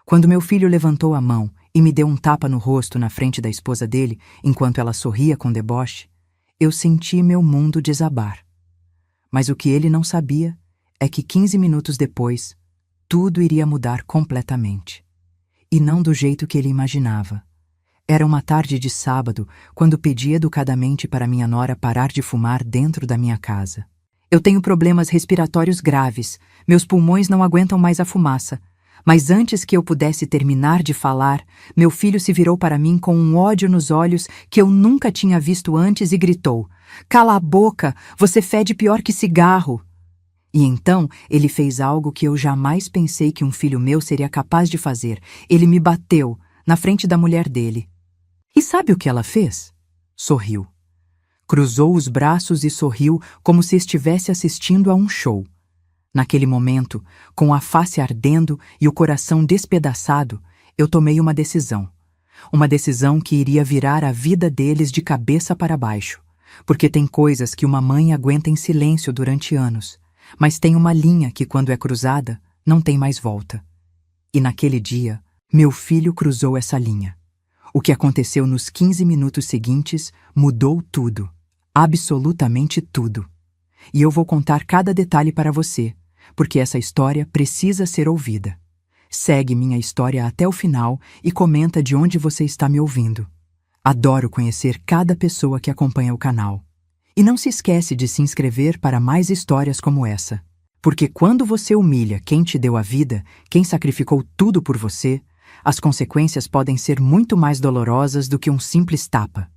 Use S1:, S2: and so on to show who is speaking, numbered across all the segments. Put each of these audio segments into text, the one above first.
S1: Quando meu filho levantou a mão e me deu um tapa no rosto na frente da esposa dele, enquanto ela sorria com deboche, eu senti meu mundo desabar. Mas o que ele não sabia é que 15 minutos depois, tudo iria mudar completamente. E não do jeito que ele imaginava. Era uma tarde de sábado, quando pedi educadamente para minha nora parar de fumar dentro da minha casa. Eu tenho problemas respiratórios graves, meus pulmões não aguentam mais a fumaça. Mas antes que eu pudesse terminar de falar, meu filho se virou para mim com um ódio nos olhos que eu nunca tinha visto antes e gritou: "Cala a boca, você fede pior que cigarro!" E então ele fez algo que eu jamais pensei que um filho meu seria capaz de fazer. Ele me bateu na frente da mulher dele. E sabe o que ela fez? Sorriu. Cruzou os braços e sorriu como se estivesse assistindo a um show. Naquele momento, com a face ardendo e o coração despedaçado, eu tomei uma decisão. Uma decisão que iria virar a vida deles de cabeça para baixo. Porque tem coisas que uma mãe aguenta em silêncio durante anos, mas tem uma linha que, quando é cruzada, não tem mais volta. E naquele dia, meu filho cruzou essa linha. O que aconteceu nos 15 minutos seguintes mudou tudo. Absolutamente tudo. E eu vou contar cada detalhe para você, porque essa história precisa ser ouvida. Segue minha história até o final e comenta de onde você está me ouvindo. Adoro conhecer cada pessoa que acompanha o canal. E não se esquece de se inscrever para mais histórias como essa. Porque quando você humilha quem te deu a vida, quem sacrificou tudo por você, as consequências podem ser muito mais dolorosas do que um simples tapa.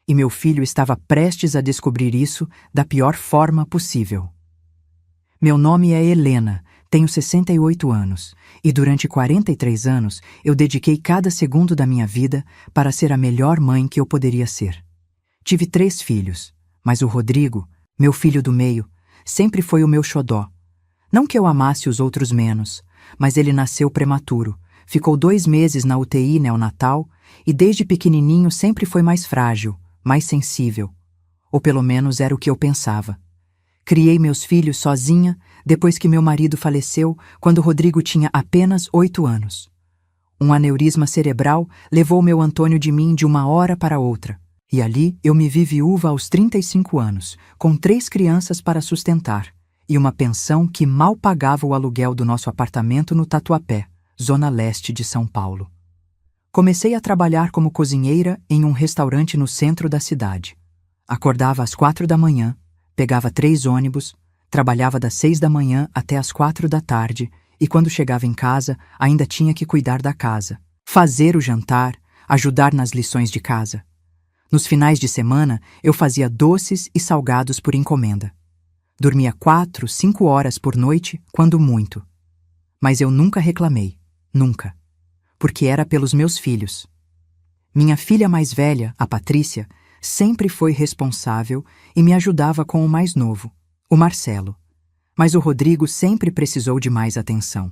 S1: E meu filho estava prestes a descobrir isso da pior forma possível. Meu nome é Helena, tenho 68 anos, e durante 43 anos eu dediquei cada segundo da minha vida para ser a melhor mãe que eu poderia ser. Tive 3 filhos, mas o Rodrigo, meu filho do meio, sempre foi o meu xodó. Não que eu amasse os outros menos, mas ele nasceu prematuro, ficou 2 meses na UTI neonatal e desde pequenininho sempre foi mais frágil, mais sensível. Ou pelo menos era o que eu pensava. Criei meus filhos sozinha depois que meu marido faleceu quando Rodrigo tinha apenas 8 anos. Um aneurisma cerebral levou meu Antônio de mim de uma hora para outra. E ali eu me vi viúva aos 35 anos, com 3 crianças para sustentar e uma pensão que mal pagava o aluguel do nosso apartamento no Tatuapé, zona leste de São Paulo. Comecei a trabalhar como cozinheira em um restaurante no centro da cidade. Acordava às 4 da manhã, pegava 3 ônibus, trabalhava das 6 da manhã até às 4 da tarde e quando chegava em casa ainda tinha que cuidar da casa, fazer o jantar, ajudar nas lições de casa. Nos finais de semana eu fazia doces e salgados por encomenda. Dormia 4, 5 horas por noite, quando muito. Mas eu nunca reclamei, nunca. Porque era pelos meus filhos. Minha filha mais velha, a Patrícia, sempre foi responsável e me ajudava com o mais novo, o Marcelo. Mas o Rodrigo sempre precisou de mais atenção.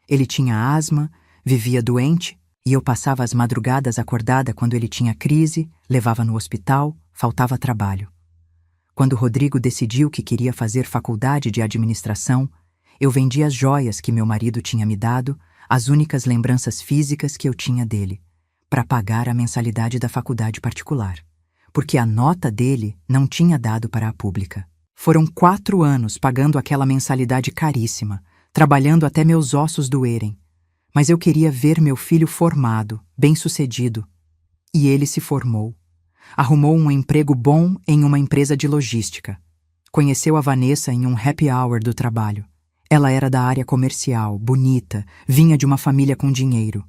S1: Ele tinha asma, vivia doente e eu passava as madrugadas acordada quando ele tinha crise, levava no hospital, faltava trabalho. Quando o Rodrigo decidiu que queria fazer faculdade de administração, eu vendi as joias que meu marido tinha me dado, as únicas lembranças físicas que eu tinha dele, para pagar a mensalidade da faculdade particular, porque a nota dele não tinha dado para a pública. Foram 4 anos pagando aquela mensalidade caríssima, trabalhando até meus ossos doerem. Mas eu queria ver meu filho formado, bem-sucedido. E ele se formou. Arrumou um emprego bom em uma empresa de logística. Conheceu a Vanessa em um happy hour do trabalho. Ela era da área comercial, bonita, vinha de uma família com dinheiro.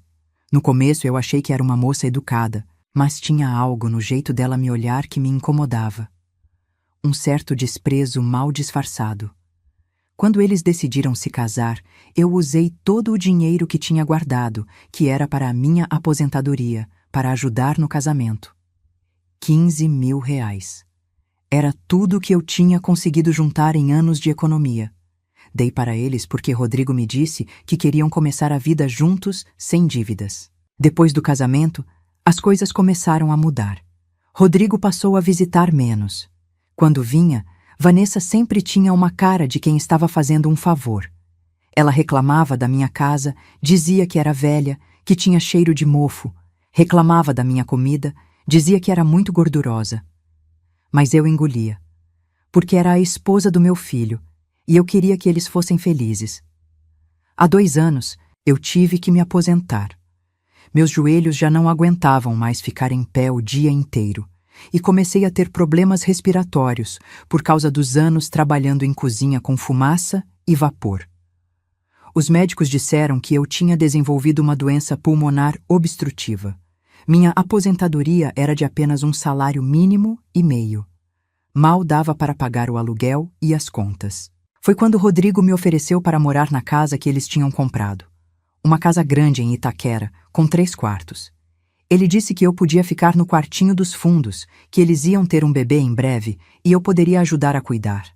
S1: No começo eu achei que era uma moça educada, mas tinha algo no jeito dela me olhar que me incomodava. Um certo desprezo mal disfarçado. Quando eles decidiram se casar, eu usei todo o dinheiro que tinha guardado, que era para a minha aposentadoria, para ajudar no casamento. 15 mil reais. Era tudo que eu tinha conseguido juntar em anos de economia. Dei para eles porque Rodrigo me disse que queriam começar a vida juntos, sem dívidas. Depois do casamento, as coisas começaram a mudar. Rodrigo passou a visitar menos. Quando vinha, Vanessa sempre tinha uma cara de quem estava fazendo um favor. Ela reclamava da minha casa, dizia que era velha, que tinha cheiro de mofo, reclamava da minha comida, dizia que era muito gordurosa. Mas eu engolia, porque era a esposa do meu filho, e eu queria que eles fossem felizes. Há 2 anos, eu tive que me aposentar. Meus joelhos já não aguentavam mais ficar em pé o dia inteiro, e comecei a ter problemas respiratórios por causa dos anos trabalhando em cozinha com fumaça e vapor. Os médicos disseram que eu tinha desenvolvido uma doença pulmonar obstrutiva. Minha aposentadoria era de apenas um salário mínimo e meio. Mal dava para pagar o aluguel e as contas. Foi quando Rodrigo me ofereceu para morar na casa que eles tinham comprado. Uma casa grande em Itaquera, com 3 quartos. Ele disse que eu podia ficar no quartinho dos fundos, que eles iam ter um bebê em breve e eu poderia ajudar a cuidar.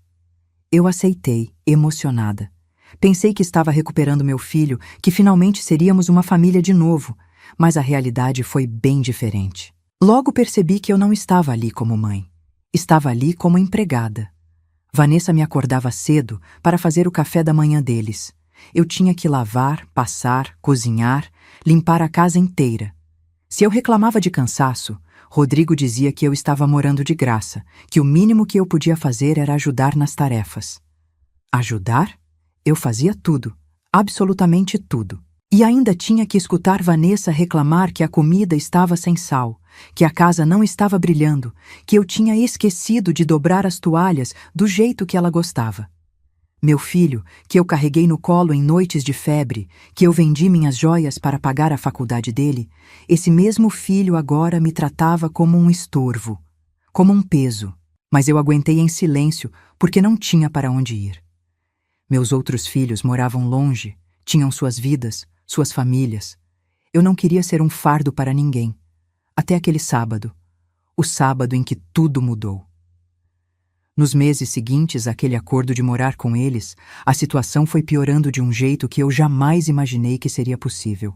S1: Eu aceitei, emocionada. Pensei que estava recuperando meu filho, que finalmente seríamos uma família de novo, mas a realidade foi bem diferente. Logo percebi que eu não estava ali como mãe. Estava ali como empregada. Vanessa me acordava cedo para fazer o café da manhã deles. Eu tinha que lavar, passar, cozinhar, limpar a casa inteira. Se eu reclamava de cansaço, Rodrigo dizia que eu estava morando de graça, que o mínimo que eu podia fazer era ajudar nas tarefas. Ajudar? Eu fazia tudo, absolutamente tudo. E ainda tinha que escutar Vanessa reclamar que a comida estava sem sal, que a casa não estava brilhando, que eu tinha esquecido de dobrar as toalhas do jeito que ela gostava. Meu filho, que eu carreguei no colo em noites de febre, que eu vendi minhas joias para pagar a faculdade dele, esse mesmo filho agora me tratava como um estorvo, como um peso. Mas eu aguentei em silêncio porque não tinha para onde ir. Meus outros filhos moravam longe, tinham suas vidas, suas famílias. Eu não queria ser um fardo para ninguém. Até aquele sábado, o sábado em que tudo mudou. Nos meses seguintes àquele acordo de morar com eles, a situação foi piorando de um jeito que eu jamais imaginei que seria possível.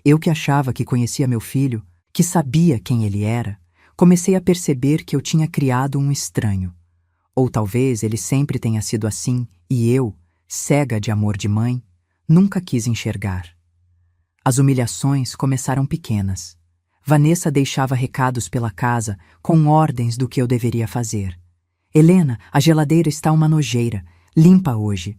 S1: Eu que achava que conhecia meu filho, que sabia quem ele era, comecei a perceber que eu tinha criado um estranho. Ou talvez ele sempre tenha sido assim e eu, cega de amor de mãe, nunca quis enxergar. As humilhações começaram pequenas. Vanessa deixava recados pela casa com ordens do que eu deveria fazer. Helena, a geladeira está uma nojeira. Limpa hoje.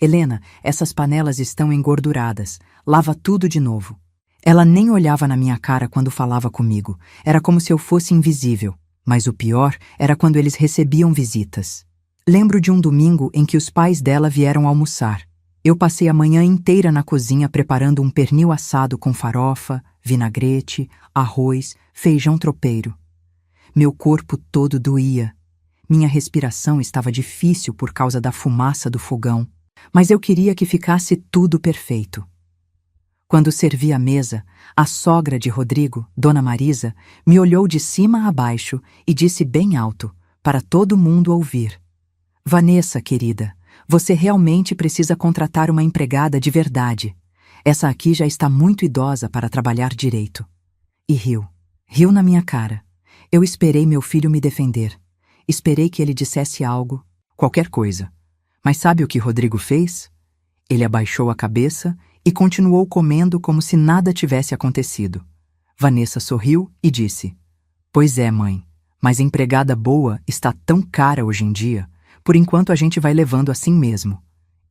S1: Helena, essas panelas estão engorduradas. Lava tudo de novo. Ela nem olhava na minha cara quando falava comigo. Era como se eu fosse invisível. Mas o pior era quando eles recebiam visitas. Lembro de um domingo em que os pais dela vieram almoçar. Eu passei a manhã inteira na cozinha preparando um pernil assado com farofa, vinagrete, arroz, feijão tropeiro. Meu corpo todo doía. Minha respiração estava difícil por causa da fumaça do fogão, mas eu queria que ficasse tudo perfeito. Quando servi a mesa, a sogra de Rodrigo, Dona Marisa, me olhou de cima a baixo e disse bem alto, para todo mundo ouvir: Vanessa, querida, você realmente precisa contratar uma empregada de verdade. Essa aqui já está muito idosa para trabalhar direito. E riu. Riu na minha cara. Eu esperei meu filho me defender. Esperei que ele dissesse algo, qualquer coisa. Mas sabe o que Rodrigo fez? Ele abaixou a cabeça e continuou comendo como se nada tivesse acontecido. Vanessa sorriu e disse: Pois é, mãe, mas empregada boa está tão cara hoje em dia. Por enquanto a gente vai levando assim mesmo.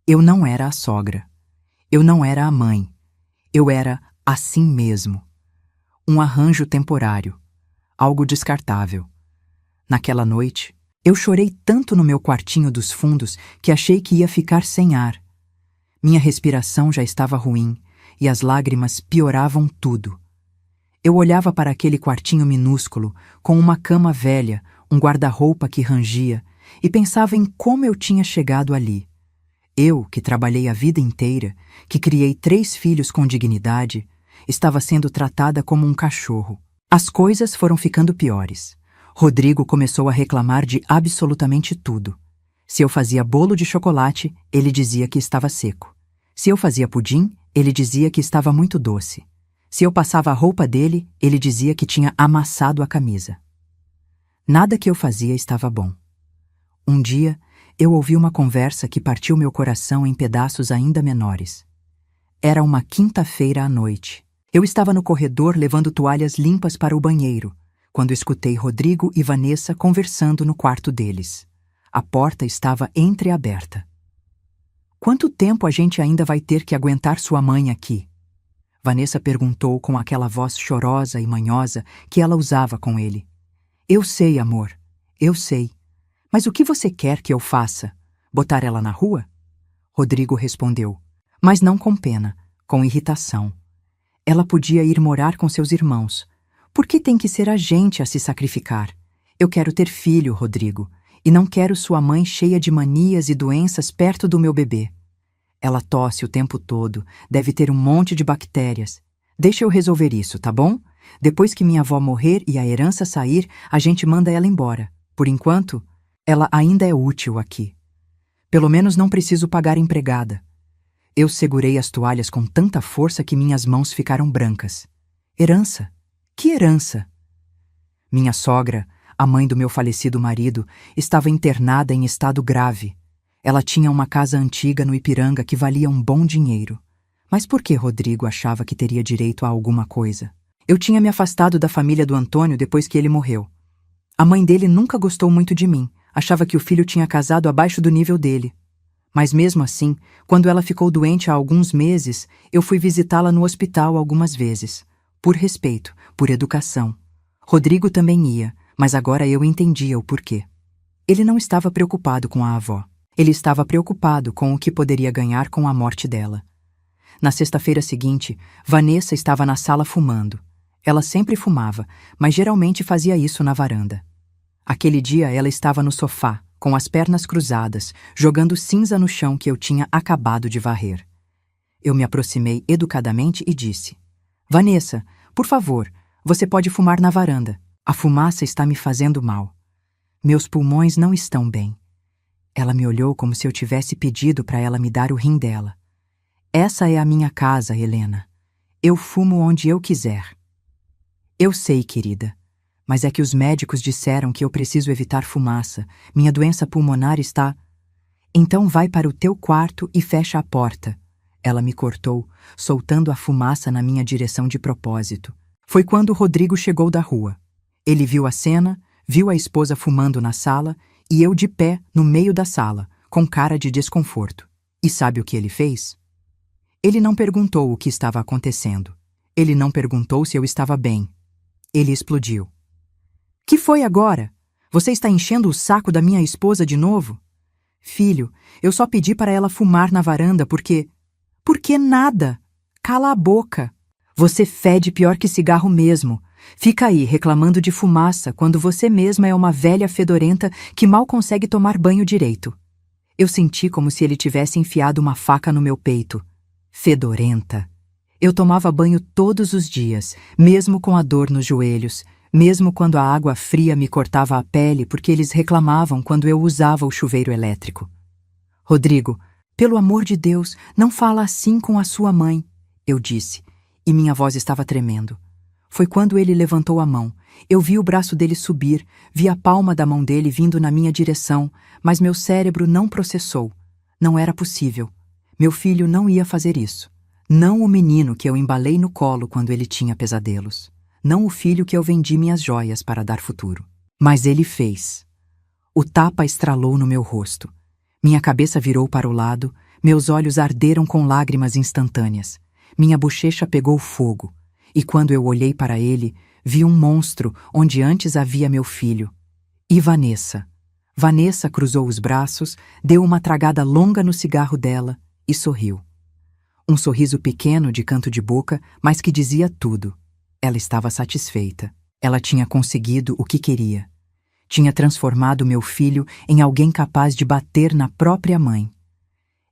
S1: Eu não era a sogra. Eu não era a mãe. Eu era assim mesmo. Um arranjo temporário. Algo descartável. Naquela noite, eu chorei tanto no meu quartinho dos fundos que achei que ia ficar sem ar. Minha respiração já estava ruim e as lágrimas pioravam tudo. Eu olhava para aquele quartinho minúsculo, com uma cama velha, um guarda-roupa que rangia, e pensava em como eu tinha chegado ali. Eu, que trabalhei a vida inteira, que criei 3 filhos com dignidade, estava sendo tratada como um cachorro. As coisas foram ficando piores. Rodrigo começou a reclamar de absolutamente tudo. Se eu fazia bolo de chocolate, ele dizia que estava seco. Se eu fazia pudim, ele dizia que estava muito doce. Se eu passava a roupa dele, ele dizia que tinha amassado a camisa. Nada que eu fazia estava bom. Um dia, eu ouvi uma conversa que partiu meu coração em pedaços ainda menores. Era uma quinta-feira à noite. Eu estava no corredor levando toalhas limpas para o banheiro, quando escutei Rodrigo e Vanessa conversando no quarto deles. A porta estava entreaberta. Quanto tempo a gente ainda vai ter que aguentar sua mãe aqui? Vanessa perguntou com aquela voz chorosa e manhosa que ela usava com ele. Eu sei, amor, eu sei. Mas o que você quer que eu faça? Botar ela na rua? Rodrigo respondeu, mas não com pena, com irritação. Ela podia ir morar com seus irmãos. Por que tem que ser a gente a se sacrificar? Eu quero ter filho, Rodrigo, e não quero sua mãe cheia de manias e doenças perto do meu bebê. Ela tosse o tempo todo, deve ter um monte de bactérias. Deixa eu resolver isso, tá bom? Depois que minha avó morrer e a herança sair, a gente manda ela embora. Por enquanto, ela ainda é útil aqui. Pelo menos não preciso pagar empregada. Eu segurei as toalhas com tanta força que minhas mãos ficaram brancas. Herança? Que herança? Minha sogra, a mãe do meu falecido marido, estava internada em estado grave. Ela tinha uma casa antiga no Ipiranga que valia um bom dinheiro. Mas por que Rodrigo achava que teria direito a alguma coisa? Eu tinha me afastado da família do Antônio depois que ele morreu. A mãe dele nunca gostou muito de mim, achava que o filho tinha casado abaixo do nível dele. Mas mesmo assim, quando ela ficou doente há alguns meses, eu fui visitá-la no hospital algumas vezes. Por respeito, por educação. Rodrigo também ia, mas agora eu entendia o porquê. Ele não estava preocupado com a avó. Ele estava preocupado com o que poderia ganhar com a morte dela. Na sexta-feira seguinte, Vanessa estava na sala fumando. Ela sempre fumava, mas geralmente fazia isso na varanda. Aquele dia ela estava no sofá, com as pernas cruzadas, jogando cinza no chão que eu tinha acabado de varrer. Eu me aproximei educadamente e disse: Vanessa, por favor, você pode fumar na varanda. A fumaça está me fazendo mal. Meus pulmões não estão bem. Ela me olhou como se eu tivesse pedido para ela me dar o rim dela. Essa é a minha casa, Helena. Eu fumo onde eu quiser. Eu sei, querida, mas é que os médicos disseram que eu preciso evitar fumaça. Minha doença pulmonar está... Então vai para o teu quarto e fecha a porta. Ela me cortou, soltando a fumaça na minha direção de propósito. Foi quando Rodrigo chegou da rua. Ele viu a cena, viu a esposa fumando na sala e eu de pé no meio da sala, com cara de desconforto. E sabe o que ele fez? Ele não perguntou o que estava acontecendo. Ele não perguntou se eu estava bem. Ele explodiu. Que foi agora? Você está enchendo o saco da minha esposa de novo? Filho, eu só pedi para ela fumar na varanda porque... Por que nada? Cala a boca. Você fede pior que cigarro mesmo. Fica aí reclamando de fumaça quando você mesma é uma velha fedorenta que mal consegue tomar banho direito. Eu senti como se ele tivesse enfiado uma faca no meu peito. Fedorenta. Eu tomava banho todos os dias, mesmo com a dor nos joelhos, mesmo quando a água fria me cortava a pele porque eles reclamavam quando eu usava o chuveiro elétrico. Rodrigo, pelo amor de Deus, não fala assim com a sua mãe, eu disse, e minha voz estava tremendo. Foi quando ele levantou a mão. Eu vi o braço dele subir, vi a palma da mão dele vindo na minha direção, mas meu cérebro não processou. Não era possível. Meu filho não ia fazer isso. Não o menino que eu embalei no colo quando ele tinha pesadelos. Não o filho que eu vendi minhas joias para dar futuro. Mas ele fez. O tapa estralou no meu rosto. Minha cabeça virou para o lado, meus olhos arderam com lágrimas instantâneas. Minha bochecha pegou fogo. E quando eu olhei para ele, vi um monstro onde antes havia meu filho. E Vanessa. Vanessa cruzou os braços, deu uma tragada longa no cigarro dela e sorriu. Um sorriso pequeno de canto de boca, mas que dizia tudo. Ela estava satisfeita. Ela tinha conseguido o que queria. Tinha transformado meu filho em alguém capaz de bater na própria mãe.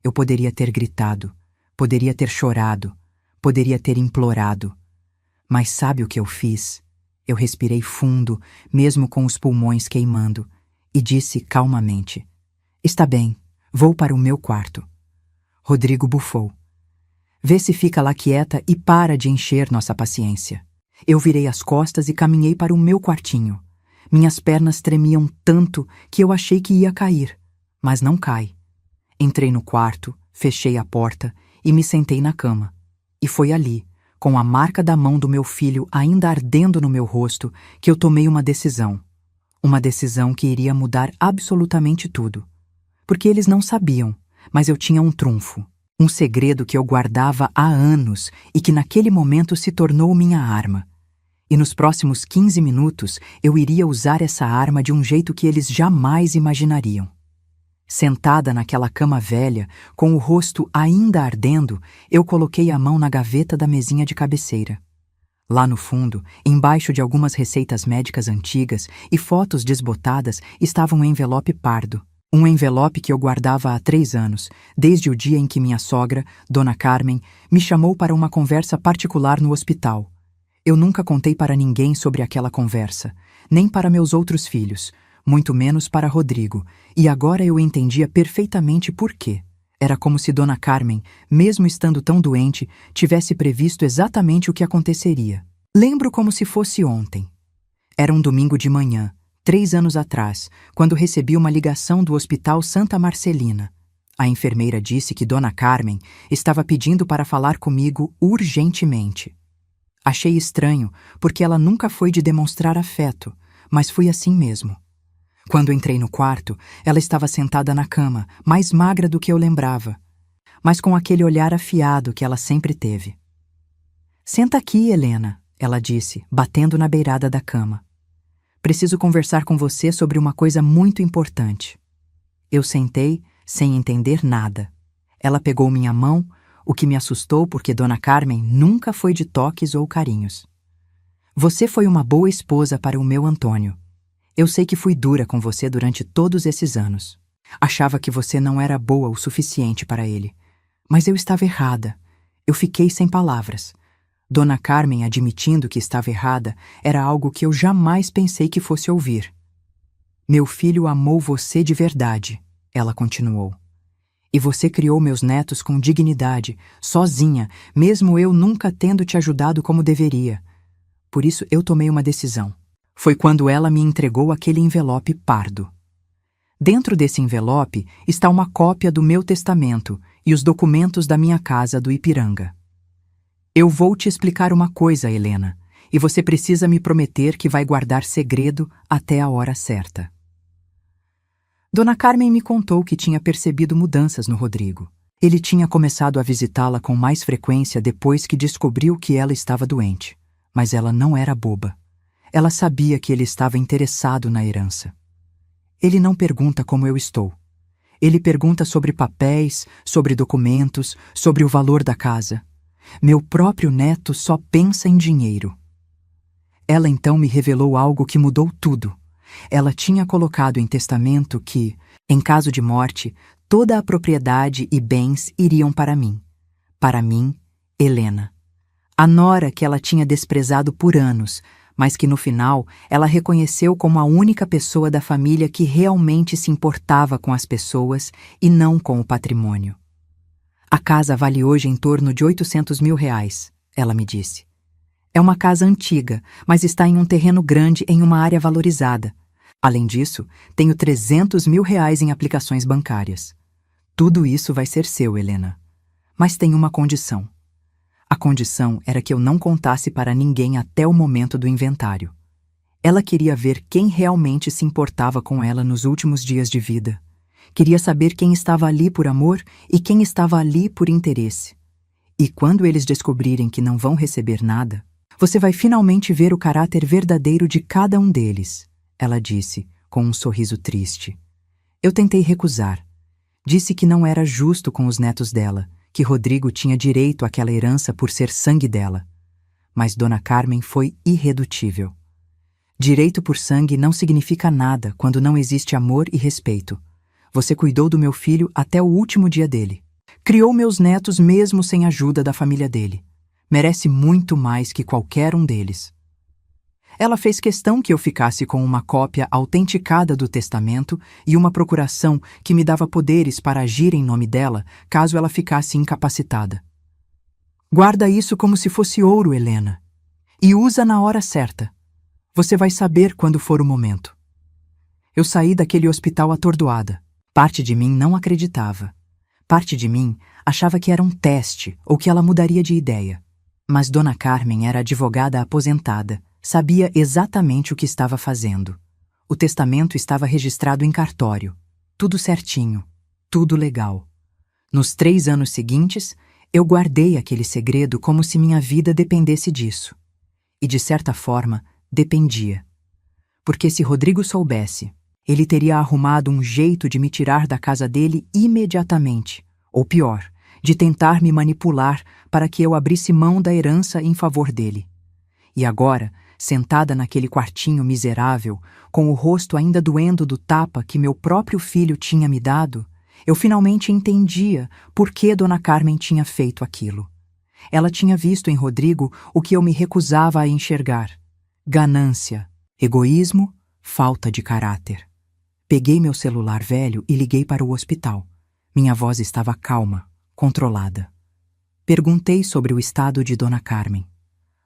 S1: Eu poderia ter gritado, poderia ter chorado, poderia ter implorado. Mas sabe o que eu fiz? Eu respirei fundo, mesmo com os pulmões queimando, e disse calmamente: Está bem, vou para o meu quarto. Rodrigo bufou. Vê se fica lá quieta e para de encher nossa paciência. Eu virei as costas e caminhei para o meu quartinho. Minhas pernas tremiam tanto que eu achei que ia cair. Mas não cai. Entrei no quarto, fechei a porta e me sentei na cama. E foi ali, com a marca da mão do meu filho ainda ardendo no meu rosto, que eu tomei uma decisão. Uma decisão que iria mudar absolutamente tudo. Porque eles não sabiam, mas eu tinha um trunfo. Um segredo que eu guardava há anos e que naquele momento se tornou minha arma. E nos próximos 15 minutos eu iria usar essa arma de um jeito que eles jamais imaginariam. Sentada naquela cama velha, com o rosto ainda ardendo, eu coloquei a mão na gaveta da mesinha de cabeceira. Lá no fundo, embaixo de algumas receitas médicas antigas e fotos desbotadas, estava um envelope pardo. Um envelope que eu guardava há 3 anos, desde o dia em que minha sogra, Dona Carmen, me chamou para uma conversa particular no hospital. Eu nunca contei para ninguém sobre aquela conversa, nem para meus outros filhos, muito menos para Rodrigo, e agora eu entendia perfeitamente por quê. Era como se Dona Carmen, mesmo estando tão doente, tivesse previsto exatamente o que aconteceria. Lembro como se fosse ontem. Era um domingo de manhã, 3 anos atrás, quando recebi uma ligação do Hospital Santa Marcelina. A enfermeira disse que Dona Carmen estava pedindo para falar comigo urgentemente. Achei estranho, porque ela nunca foi de demonstrar afeto, mas fui assim mesmo. Quando entrei no quarto, ela estava sentada na cama, mais magra do que eu lembrava, mas com aquele olhar afiado que ela sempre teve. "Senta aqui, Helena", ela disse, batendo na beirada da cama. "Preciso conversar com você sobre uma coisa muito importante." Eu sentei, sem entender nada. Ela pegou minha mão, o que me assustou porque Dona Carmen nunca foi de toques ou carinhos. "Você foi uma boa esposa para o meu Antônio. Eu sei que fui dura com você durante todos esses anos. Achava que você não era boa o suficiente para ele. Mas eu estava errada. Eu fiquei sem palavras. Dona Carmen admitindo que estava errada era algo que eu jamais pensei que fosse ouvir. Meu filho amou você de verdade", ela continuou. "E você criou meus netos com dignidade, sozinha, mesmo eu nunca tendo te ajudado como deveria. Por isso eu tomei uma decisão. Foi quando ela me entregou aquele envelope pardo. Dentro desse envelope está uma cópia do meu testamento e os documentos da minha casa do Ipiranga. Eu vou te explicar uma coisa, Helena, e você precisa me prometer que vai guardar segredo até a hora certa." Dona Carmen me contou que tinha percebido mudanças no Rodrigo. Ele tinha começado a visitá-la com mais frequência depois que descobriu que ela estava doente. Mas ela não era boba. Ela sabia que ele estava interessado na herança. Ele não pergunta como eu estou. Ele pergunta sobre papéis, sobre documentos, sobre o valor da casa. Meu próprio neto só pensa em dinheiro. Ela então me revelou algo que mudou tudo. Ela tinha colocado em testamento que, em caso de morte, toda a propriedade e bens iriam para mim. Para mim, Helena. A nora que ela tinha desprezado por anos, mas que no final ela reconheceu como a única pessoa da família que realmente se importava com as pessoas e não com o patrimônio. "A casa vale hoje em torno de R$ 800.000, ela me disse. "É uma casa antiga, mas está em um terreno grande em uma área valorizada. Além disso, tenho R$ 300.000 em aplicações bancárias. Tudo isso vai ser seu, Helena. Mas tem uma condição. A condição era que eu não contasse para ninguém até o momento do inventário. Ela queria ver quem realmente se importava com ela nos últimos dias de vida. Queria saber quem estava ali por amor e quem estava ali por interesse. E quando eles descobrirem que não vão receber nada, você vai finalmente ver o caráter verdadeiro de cada um deles", ela disse, com um sorriso triste. Eu tentei recusar. Disse que não era justo com os netos dela, que Rodrigo tinha direito àquela herança por ser sangue dela. Mas Dona Carmen foi irredutível. Direito por sangue não significa nada quando não existe amor e respeito. Você cuidou do meu filho até o último dia dele. Criou meus netos mesmo sem ajuda da família dele. Merece muito mais que qualquer um deles. Ela fez questão que eu ficasse com uma cópia autenticada do testamento e uma procuração que me dava poderes para agir em nome dela caso ela ficasse incapacitada. "Guarda isso como se fosse ouro, Helena, e usa na hora certa. Você vai saber quando for o momento." Eu saí daquele hospital atordoada. Parte de mim não acreditava. Parte de mim achava que era um teste ou que ela mudaria de ideia. Mas Dona Carmen era advogada aposentada, sabia exatamente o que estava fazendo. O testamento estava registrado em cartório. Tudo certinho, tudo legal. Nos 3 anos seguintes, eu guardei aquele segredo como se minha vida dependesse disso. E, de certa forma, dependia. Porque se Rodrigo soubesse, ele teria arrumado um jeito de me tirar da casa dele imediatamente, ou pior, de tentar me manipular para que eu abrisse mão da herança em favor dele. E agora, sentada naquele quartinho miserável, com o rosto ainda doendo do tapa que meu próprio filho tinha me dado, eu finalmente entendia por que Dona Carmen tinha feito aquilo. Ela tinha visto em Rodrigo o que eu me recusava a enxergar: ganância, egoísmo, falta de caráter. Peguei meu celular velho e liguei para o hospital. Minha voz estava calma, controlada. Perguntei sobre o estado de Dona Carmen.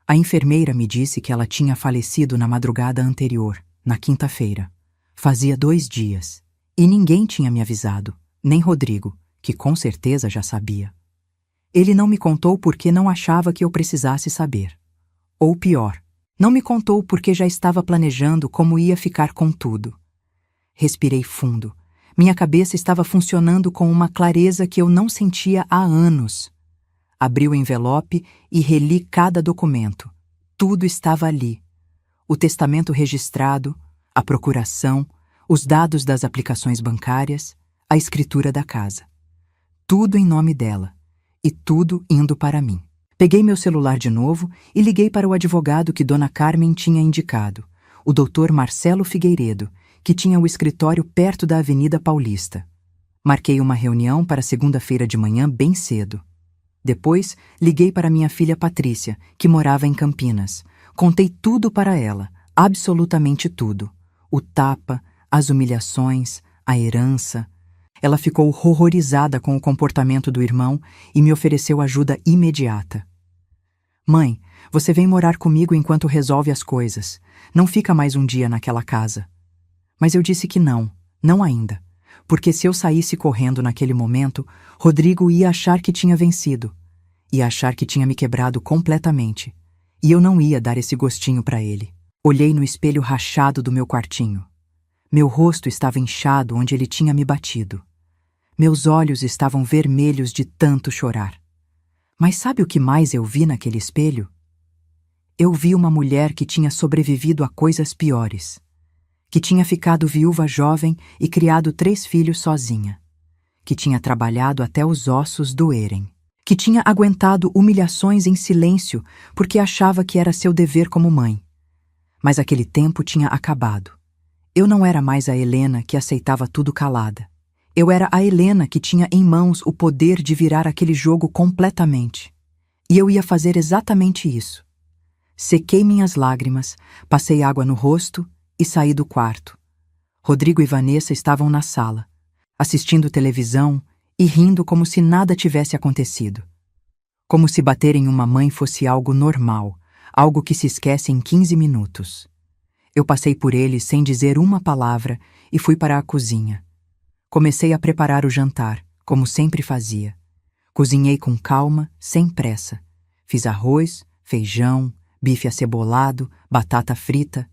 S1: A enfermeira me disse que ela tinha falecido na madrugada anterior, na quinta-feira. Fazia 2 dias. E ninguém tinha me avisado, nem Rodrigo, que com certeza já sabia. Ele não me contou porque não achava que eu precisasse saber. Ou pior, não me contou porque já estava planejando como ia ficar com tudo. Respirei fundo. Minha cabeça estava funcionando com uma clareza que eu não sentia há anos. Abri o envelope e reli cada documento. Tudo estava ali. O testamento registrado, a procuração, os dados das aplicações bancárias, a escritura da casa. Tudo em nome dela. E tudo indo para mim. Peguei meu celular de novo e liguei para o advogado que Dona Carmen tinha indicado, o Dr. Marcelo Figueiredo, que tinha o escritório perto da Avenida Paulista. Marquei uma reunião para segunda-feira de manhã bem cedo. Depois, liguei para minha filha Patrícia, que morava em Campinas. Contei tudo para ela, absolutamente tudo. O tapa, as humilhações, a herança. Ela ficou horrorizada com o comportamento do irmão e me ofereceu ajuda imediata. Mãe, você vem morar comigo enquanto resolve as coisas. Não fica mais um dia naquela casa. Mas eu disse que não, não ainda. Porque se eu saísse correndo naquele momento, Rodrigo ia achar que tinha vencido. Ia achar que tinha me quebrado completamente. E eu não ia dar esse gostinho para ele. Olhei no espelho rachado do meu quartinho. Meu rosto estava inchado onde ele tinha me batido. Meus olhos estavam vermelhos de tanto chorar. Mas sabe o que mais eu vi naquele espelho? Eu vi uma mulher que tinha sobrevivido a coisas piores. Que tinha ficado viúva jovem e criado 3 filhos sozinha. Que tinha trabalhado até os ossos doerem. Que tinha aguentado humilhações em silêncio porque achava que era seu dever como mãe. Mas aquele tempo tinha acabado. Eu não era mais a Helena que aceitava tudo calada. Eu era a Helena que tinha em mãos o poder de virar aquele jogo completamente. E eu ia fazer exatamente isso. Sequei minhas lágrimas, passei água no rosto e saí do quarto. Rodrigo e Vanessa estavam na sala, assistindo televisão e rindo como se nada tivesse acontecido. Como se bater em uma mãe fosse algo normal, algo que se esquece em 15 minutos. Eu passei por eles sem dizer uma palavra e fui para a cozinha. Comecei a preparar o jantar, como sempre fazia. Cozinhei com calma, sem pressa. Fiz arroz, feijão, bife acebolado, batata frita.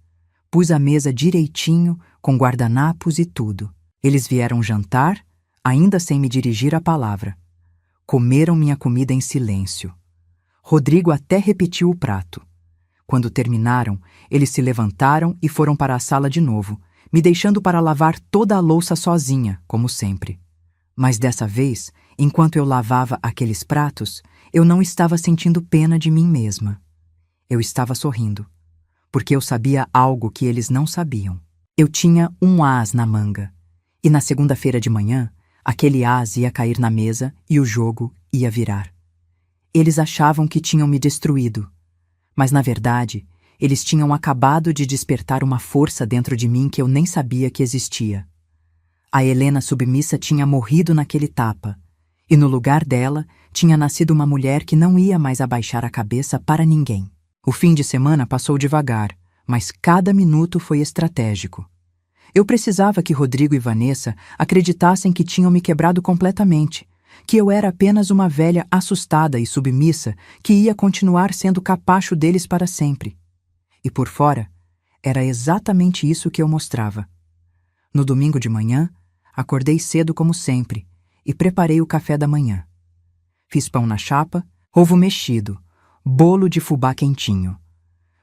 S1: Pus a mesa direitinho, com guardanapos e tudo. Eles vieram jantar, ainda sem me dirigir a palavra. Comeram minha comida em silêncio. Rodrigo até repetiu o prato. Quando terminaram, eles se levantaram e foram para a sala de novo, me deixando para lavar toda a louça sozinha, como sempre. Mas dessa vez, enquanto eu lavava aqueles pratos, eu não estava sentindo pena de mim mesma. Eu estava sorrindo, porque eu sabia algo que eles não sabiam. Eu tinha um as na manga, e na segunda-feira de manhã, aquele as ia cair na mesa e o jogo ia virar. Eles achavam que tinham me destruído, mas na verdade, eles tinham acabado de despertar uma força dentro de mim que eu nem sabia que existia. A Helena submissa tinha morrido naquele tapa, e no lugar dela tinha nascido uma mulher que não ia mais abaixar a cabeça para ninguém. O fim de semana passou devagar, mas cada minuto foi estratégico. Eu precisava que Rodrigo e Vanessa acreditassem que tinham me quebrado completamente, que eu era apenas uma velha assustada e submissa que ia continuar sendo capacho deles para sempre. E por fora, era exatamente isso que eu mostrava. No domingo de manhã, acordei cedo como sempre e preparei o café da manhã. Fiz pão na chapa, ovo mexido, bolo de fubá quentinho.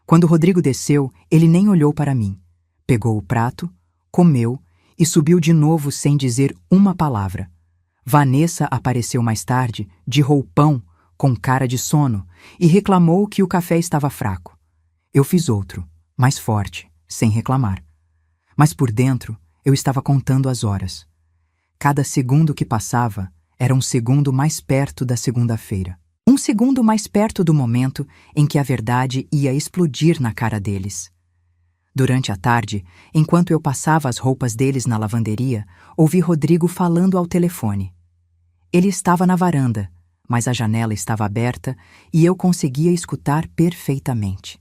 S1: Quando Rodrigo desceu, ele nem olhou para mim. Pegou o prato, comeu e subiu de novo sem dizer uma palavra. Vanessa apareceu mais tarde, de roupão, com cara de sono, e reclamou que o café estava fraco. Eu fiz outro, mais forte, sem reclamar. Mas por dentro, eu estava contando as horas. Cada segundo que passava era um segundo mais perto da segunda-feira. Um segundo mais perto do momento em que a verdade ia explodir na cara deles. Durante a tarde, enquanto eu passava as roupas deles na lavanderia, ouvi Rodrigo falando ao telefone. Ele estava na varanda, mas a janela estava aberta e eu conseguia escutar perfeitamente.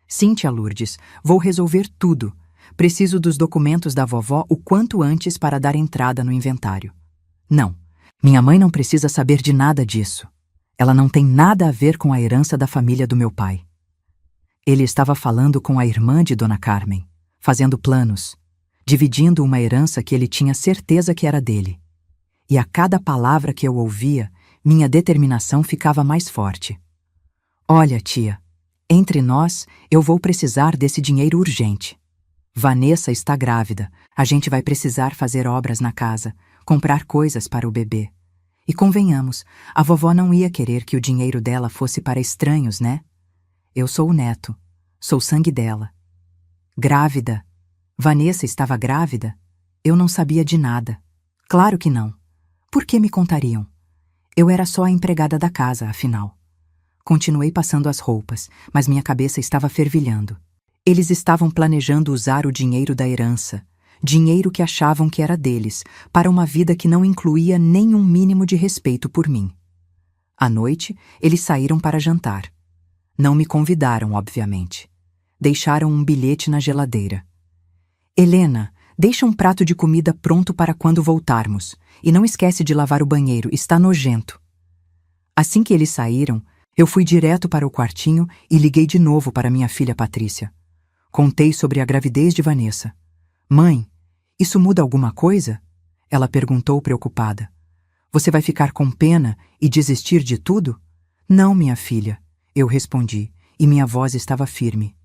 S1: Sim, tia Lourdes, vou resolver tudo. Preciso dos documentos da vovó o quanto antes para dar entrada no inventário. Não, minha mãe não precisa saber de nada disso. Ela não tem nada a ver com a herança da família do meu pai. Ele estava falando com a irmã de Dona Carmen, fazendo planos, dividindo uma herança que ele tinha certeza que era dele. E a cada palavra que eu ouvia, minha determinação ficava mais forte. Olha, tia, entre nós, eu vou precisar desse dinheiro urgente. Vanessa está grávida, a gente vai precisar fazer obras na casa, comprar coisas para o bebê. E convenhamos, a vovó não ia querer que o dinheiro dela fosse para estranhos, né? Eu sou o neto, sou sangue dela. Grávida? Vanessa estava grávida? Eu não sabia de nada. Claro que não. Por que me contariam? Eu era só a empregada da casa, afinal. Continuei passando as roupas, mas minha cabeça estava fervilhando. Eles estavam planejando usar o dinheiro da herança, dinheiro que achavam que era deles, para uma vida que não incluía nem um mínimo de respeito por mim. À noite, eles saíram para jantar. Não me convidaram, obviamente. Deixaram um bilhete na geladeira. Helena, deixa um prato de comida pronto para quando voltarmos. E não esquece de lavar o banheiro, está nojento. Assim que eles saíram, eu fui direto para o quartinho e liguei de novo para minha filha Patrícia. Contei sobre a gravidez de Vanessa. Mãe, isso muda alguma coisa? Ela perguntou preocupada. Você vai ficar com pena e desistir de tudo? Não, minha filha, eu respondi, e minha voz estava firme.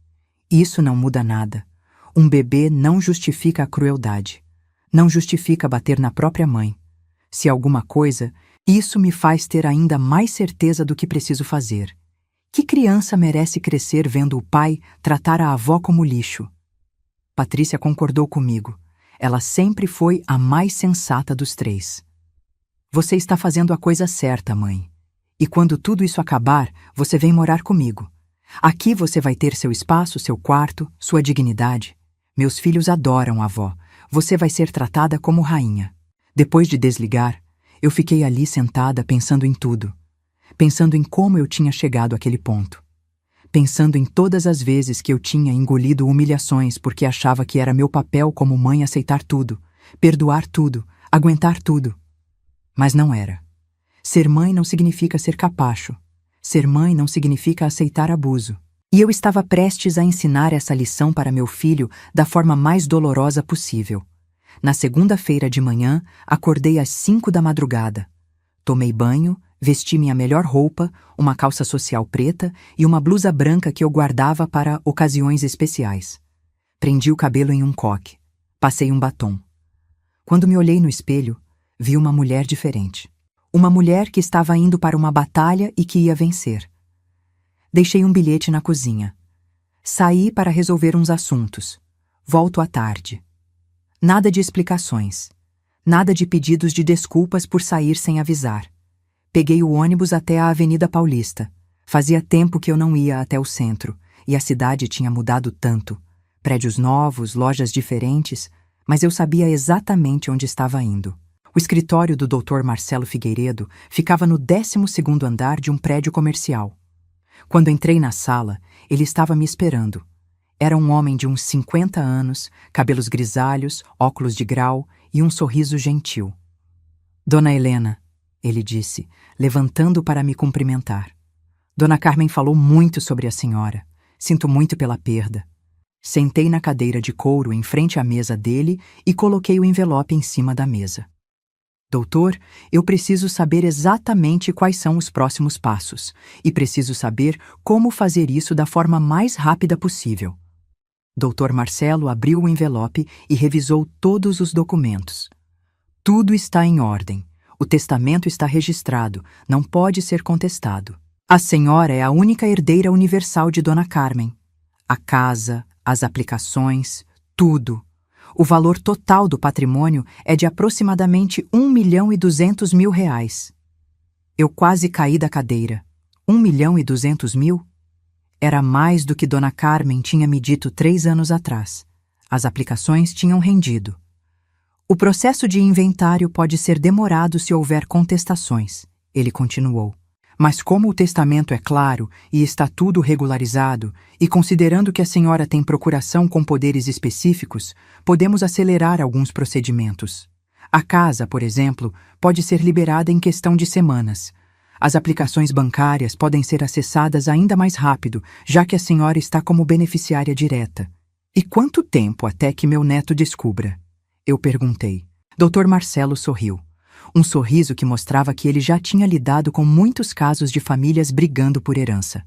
S1: Isso não muda nada. Um bebê não justifica a crueldade. Não justifica bater na própria mãe. Se alguma coisa, isso me faz ter ainda mais certeza do que preciso fazer. Que criança merece crescer vendo o pai tratar a avó como lixo? Patrícia concordou comigo. Ela sempre foi a mais sensata dos três. Você está fazendo a coisa certa, mãe. E quando tudo isso acabar, você vem morar comigo. Aqui você vai ter seu espaço, seu quarto, sua dignidade. Meus filhos adoram a avó. Você vai ser tratada como rainha. Depois de desligar, eu fiquei ali sentada pensando em tudo. Pensando em como eu tinha chegado àquele ponto. Pensando em todas as vezes que eu tinha engolido humilhações porque achava que era meu papel como mãe aceitar tudo, perdoar tudo, aguentar tudo. Mas não era. Ser mãe não significa ser capacho. Ser mãe não significa aceitar abuso. E eu estava prestes a ensinar essa lição para meu filho da forma mais dolorosa possível. Na segunda-feira de manhã, acordei às 5 da madrugada. Tomei banho, vesti minha melhor roupa, uma calça social preta e uma blusa branca que eu guardava para ocasiões especiais. Prendi o cabelo em um coque. Passei um batom. Quando me olhei no espelho, vi uma mulher diferente. Uma mulher que estava indo para uma batalha e que ia vencer. Deixei um bilhete na cozinha. Saí para resolver uns assuntos. Volto à tarde. Nada de explicações. Nada de pedidos de desculpas por sair sem avisar. Peguei o ônibus até a Avenida Paulista. Fazia tempo que eu não ia até o centro, e a cidade tinha mudado tanto. Prédios novos, lojas diferentes, mas eu sabia exatamente onde estava indo. O escritório do Dr. Marcelo Figueiredo ficava no 12º andar de um prédio comercial. Quando entrei na sala, ele estava me esperando. Era um homem de uns 50 anos, cabelos grisalhos, óculos de grau e um sorriso gentil. Dona Helena, ele disse, levantando para me cumprimentar. Dona Carmen falou muito sobre a senhora. Sinto muito pela perda. Sentei na cadeira de couro em frente à mesa dele e coloquei o envelope em cima da mesa. Doutor, eu preciso saber exatamente quais são os próximos passos e preciso saber como fazer isso da forma mais rápida possível. Dr. Marcelo abriu o envelope e revisou todos os documentos. Tudo está em ordem. O testamento está registrado, não pode ser contestado. A senhora é a única herdeira universal de Dona Carmen. A casa, as aplicações, tudo. O valor total do patrimônio é de aproximadamente R$ 1.200.000. Eu quase caí da cadeira. 1.200.000? Era mais do que Dona Carmen tinha me dito 3 anos atrás. As aplicações tinham rendido. O processo de inventário pode ser demorado se houver contestações, ele continuou. Mas como o testamento é claro e está tudo regularizado, e considerando que a senhora tem procuração com poderes específicos, podemos acelerar alguns procedimentos. A casa, por exemplo, pode ser liberada em questão de semanas. As aplicações bancárias podem ser acessadas ainda mais rápido, já que a senhora está como beneficiária direta. E quanto tempo até que meu neto descubra? Eu perguntei. Dr. Marcelo sorriu. Um sorriso que mostrava que ele já tinha lidado com muitos casos de famílias brigando por herança.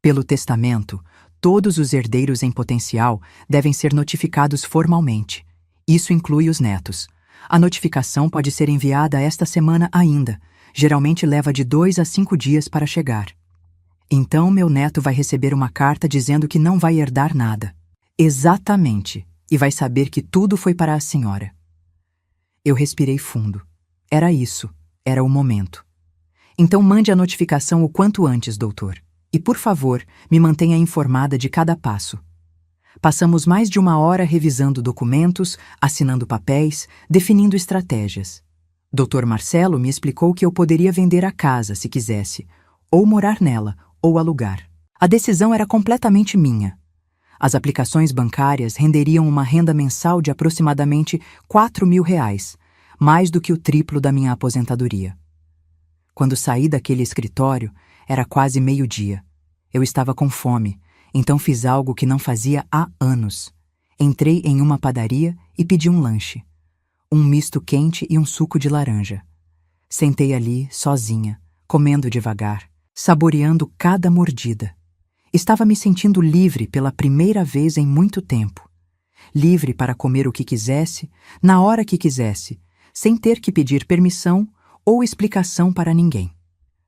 S1: Pelo testamento, todos os herdeiros em potencial devem ser notificados formalmente. Isso inclui os netos. A notificação pode ser enviada esta semana ainda. Geralmente leva de 2 a 5 dias para chegar. Então meu neto vai receber uma carta dizendo que não vai herdar nada. Exatamente. E vai saber que tudo foi para a senhora. Eu respirei fundo. Era isso. Era o momento. Então mande a notificação o quanto antes, doutor. E, por favor, me mantenha informada de cada passo. Passamos mais de 1 hora revisando documentos, assinando papéis, definindo estratégias. Dr. Marcelo me explicou que eu poderia vender a casa, se quisesse, ou morar nela, ou alugar. A decisão era completamente minha. As aplicações bancárias renderiam uma renda mensal de aproximadamente R$ 4.000, mais do que o triplo da minha aposentadoria. Quando saí daquele escritório, era quase meio-dia. Eu estava com fome, então fiz algo que não fazia há anos. Entrei em uma padaria e pedi um lanche. Um misto quente e um suco de laranja. Sentei ali, sozinha, comendo devagar, saboreando cada mordida. Estava me sentindo livre pela primeira vez em muito tempo. Livre para comer o que quisesse, na hora que quisesse, sem ter que pedir permissão ou explicação para ninguém.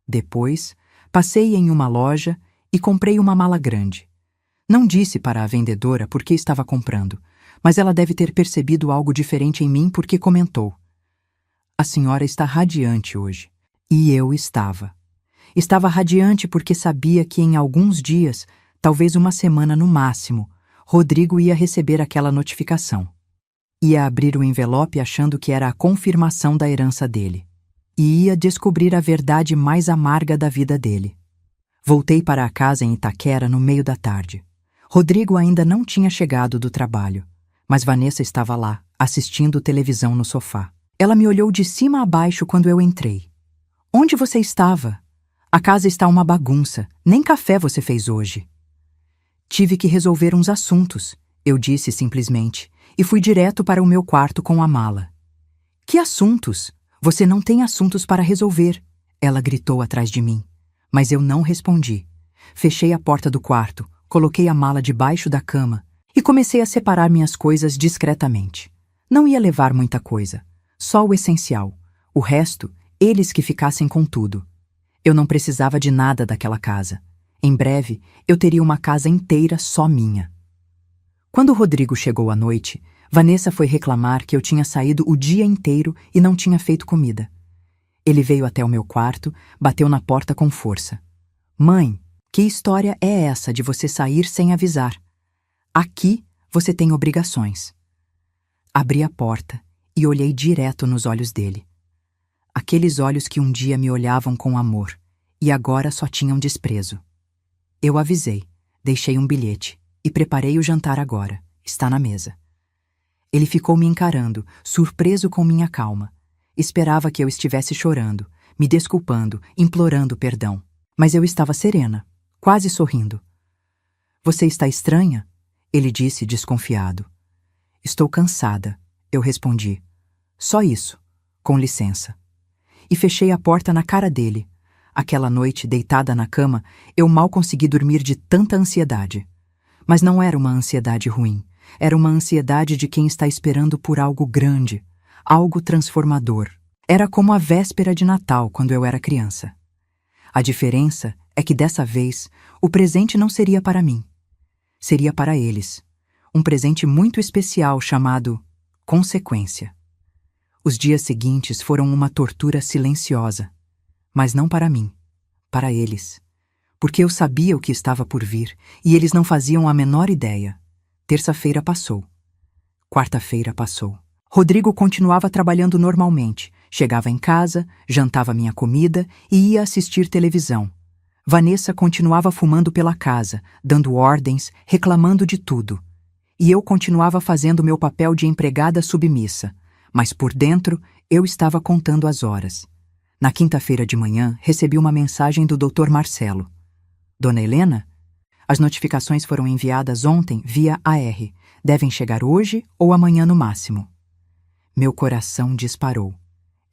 S1: Depois, passei em uma loja e comprei uma mala grande. Não disse para a vendedora por que estava comprando, mas ela deve ter percebido algo diferente em mim porque comentou. A senhora está radiante hoje. E eu estava. Estava radiante porque sabia que em alguns dias, talvez 1 semana no máximo, Rodrigo ia receber aquela notificação. Ia abrir o envelope achando que era a confirmação da herança dele. E ia descobrir a verdade mais amarga da vida dele. Voltei para a casa em Itaquera no meio da tarde. Rodrigo ainda não tinha chegado do trabalho. Mas Vanessa estava lá, assistindo televisão no sofá. Ela me olhou de cima a baixo quando eu entrei. Onde você estava? A casa está uma bagunça. Nem café você fez hoje. Tive que resolver uns assuntos, eu disse simplesmente, e fui direto para o meu quarto com a mala. Que assuntos? Você não tem assuntos para resolver, ela gritou atrás de mim. Mas eu não respondi. Fechei a porta do quarto, coloquei a mala debaixo da cama, e comecei a separar minhas coisas discretamente. Não ia levar muita coisa, só o essencial. O resto, eles que ficassem com tudo. Eu não precisava de nada daquela casa. Em breve, eu teria uma casa inteira só minha. Quando Rodrigo chegou à noite, Vanessa foi reclamar que eu tinha saído o dia inteiro e não tinha feito comida. Ele veio até o meu quarto, bateu na porta com força. Mãe, que história é essa de você sair sem avisar? Aqui você tem obrigações. Abri a porta e olhei direto nos olhos dele. Aqueles olhos que um dia me olhavam com amor e agora só tinham desprezo. Eu avisei, deixei um bilhete. E preparei o jantar agora. Está na mesa. Ele ficou me encarando, surpreso com minha calma. Esperava que eu estivesse chorando, me desculpando, implorando perdão. Mas eu estava serena, quase sorrindo. Você está estranha? Ele disse, desconfiado. Estou cansada, eu respondi. Só isso, com licença. E fechei a porta na cara dele. Aquela noite, deitada na cama, eu mal consegui dormir de tanta ansiedade. Mas não era uma ansiedade ruim. Era uma ansiedade de quem está esperando por algo grande, algo transformador. Era como a véspera de Natal, quando eu era criança. A diferença é que dessa vez, o presente não seria para mim. Seria para eles. Um presente muito especial chamado consequência. Os dias seguintes foram uma tortura silenciosa. Mas não para mim, para eles. Porque eu sabia o que estava por vir e eles não faziam a menor ideia. Terça-feira passou. Quarta-feira passou. Rodrigo continuava trabalhando normalmente. Chegava em casa, jantava minha comida e ia assistir televisão. Vanessa continuava fumando pela casa, dando ordens, reclamando de tudo. E eu continuava fazendo meu papel de empregada submissa. Mas por dentro, eu estava contando as horas. Na quinta-feira de manhã, recebi uma mensagem do Dr. Marcelo. Dona Helena? As notificações foram enviadas ontem via AR. Devem chegar hoje ou amanhã no máximo. Meu coração disparou.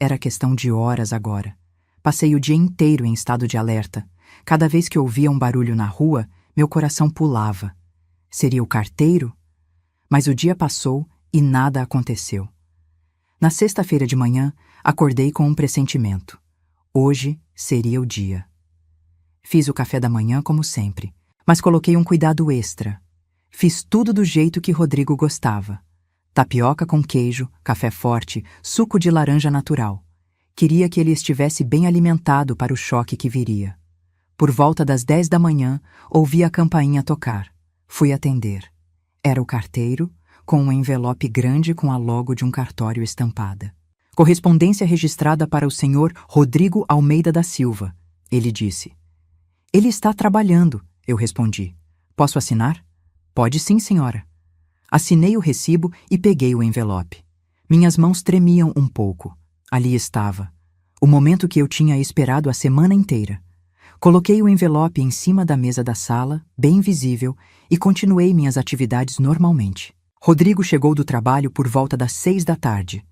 S1: Era questão de horas agora. Passei o dia inteiro em estado de alerta. Cada vez que ouvia um barulho na rua, meu coração pulava. Seria o carteiro? Mas o dia passou e nada aconteceu. Na sexta-feira de manhã, acordei com um pressentimento. Hoje seria o dia. Fiz o café da manhã como sempre, mas coloquei um cuidado extra. Fiz tudo do jeito que Rodrigo gostava. Tapioca com queijo, café forte, suco de laranja natural. Queria que ele estivesse bem alimentado para o choque que viria. Por volta das 10 da manhã, ouvi a campainha tocar. Fui atender. Era o carteiro, com um envelope grande com a logo de um cartório estampada. Correspondência registrada para o senhor Rodrigo Almeida da Silva, ele disse. Ele está trabalhando, eu respondi. Posso assinar? Pode sim, senhora. Assinei o recibo e peguei o envelope. Minhas mãos tremiam um pouco. Ali estava. O momento que eu tinha esperado a semana inteira. Coloquei o envelope em cima da mesa da sala, bem visível, e continuei minhas atividades normalmente. Rodrigo chegou do trabalho por volta das 6 da tarde.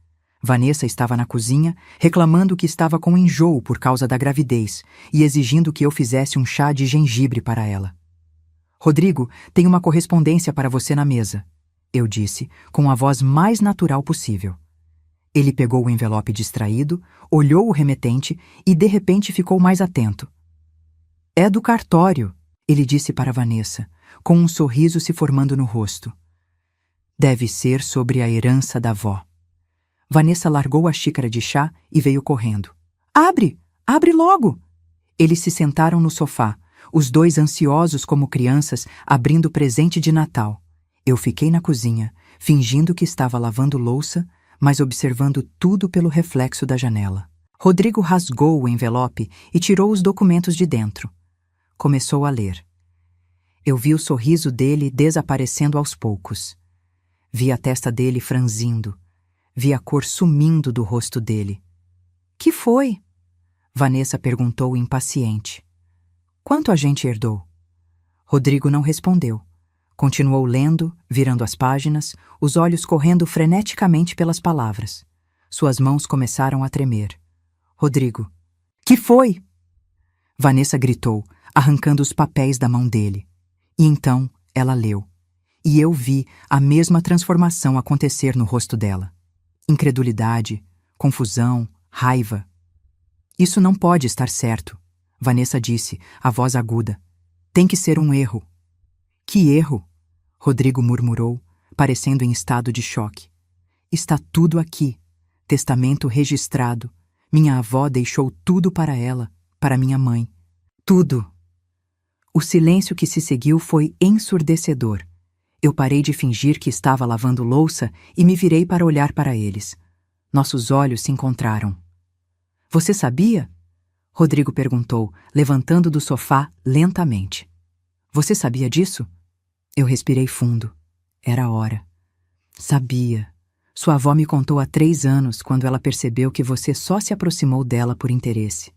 S1: Vanessa estava na cozinha, reclamando que estava com enjoo por causa da gravidez e exigindo que eu fizesse um chá de gengibre para ela. Rodrigo, tem uma correspondência para você na mesa, eu disse, com a voz mais natural possível. Ele pegou o envelope distraído, olhou o remetente e de repente ficou mais atento. É do cartório, ele disse para Vanessa, com um sorriso se formando no rosto. Deve ser sobre a herança da avó. Vanessa largou a xícara de chá e veio correndo. Abre! Abre logo! Eles se sentaram no sofá, os dois ansiosos como crianças, abrindo o presente de Natal. Eu fiquei na cozinha, fingindo que estava lavando louça, mas observando tudo pelo reflexo da janela. Rodrigo rasgou o envelope e tirou os documentos de dentro. Começou a ler. Eu vi o sorriso dele desaparecendo aos poucos. Vi a testa dele franzindo. Vi a cor sumindo do rosto dele. Que foi? Vanessa perguntou impaciente. Quanto a gente herdou? Rodrigo não respondeu. Continuou lendo, virando as páginas, os olhos correndo freneticamente pelas palavras. Suas mãos começaram a tremer. Rodrigo. Que foi? Vanessa gritou, arrancando os papéis da mão dele. E então ela leu. E eu vi a mesma transformação acontecer no rosto dela. Incredulidade, confusão, raiva. Isso não pode estar certo, Vanessa disse, a voz aguda. Tem que ser um erro. Que erro? Rodrigo murmurou, parecendo em estado de choque. Está tudo aqui. Testamento registrado. Minha avó deixou tudo para ela, para minha mãe. Tudo. O silêncio que se seguiu foi ensurdecedor. Eu parei de fingir que estava lavando louça e me virei para olhar para eles. Nossos olhos se encontraram. Você sabia? Rodrigo perguntou, levantando do sofá lentamente. Você sabia disso? Eu respirei fundo. Era a hora. Sabia. Sua avó me contou há 3 anos, quando ela percebeu que você só se aproximou dela por interesse.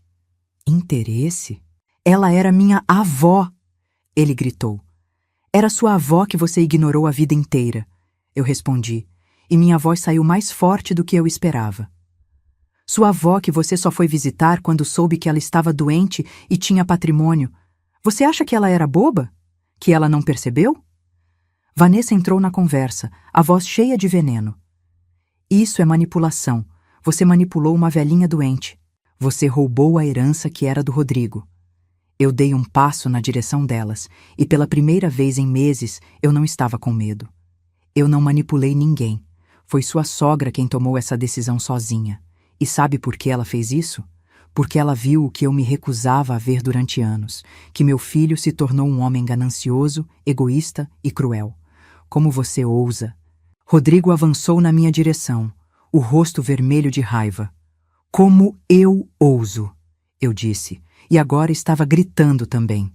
S1: Interesse? Ela era minha avó! Ele gritou. Era sua avó que você ignorou a vida inteira. Eu respondi, e minha voz saiu mais forte do que eu esperava. Sua avó que você só foi visitar quando soube que ela estava doente e tinha patrimônio. Você acha que ela era boba? Que ela não percebeu? Vanessa entrou na conversa, a voz cheia de veneno. Isso é manipulação. Você manipulou uma velhinha doente. Você roubou a herança que era do Rodrigo. Eu dei um passo na direção delas, e pela primeira vez em meses eu não estava com medo. Eu não manipulei ninguém. Foi sua sogra quem tomou essa decisão sozinha. E sabe por que ela fez isso? Porque ela viu o que eu me recusava a ver durante anos, que meu filho se tornou um homem ganancioso, egoísta e cruel. Como você ousa? Rodrigo avançou na minha direção, o rosto vermelho de raiva. Como eu ouso? Eu disse, e agora estava gritando também.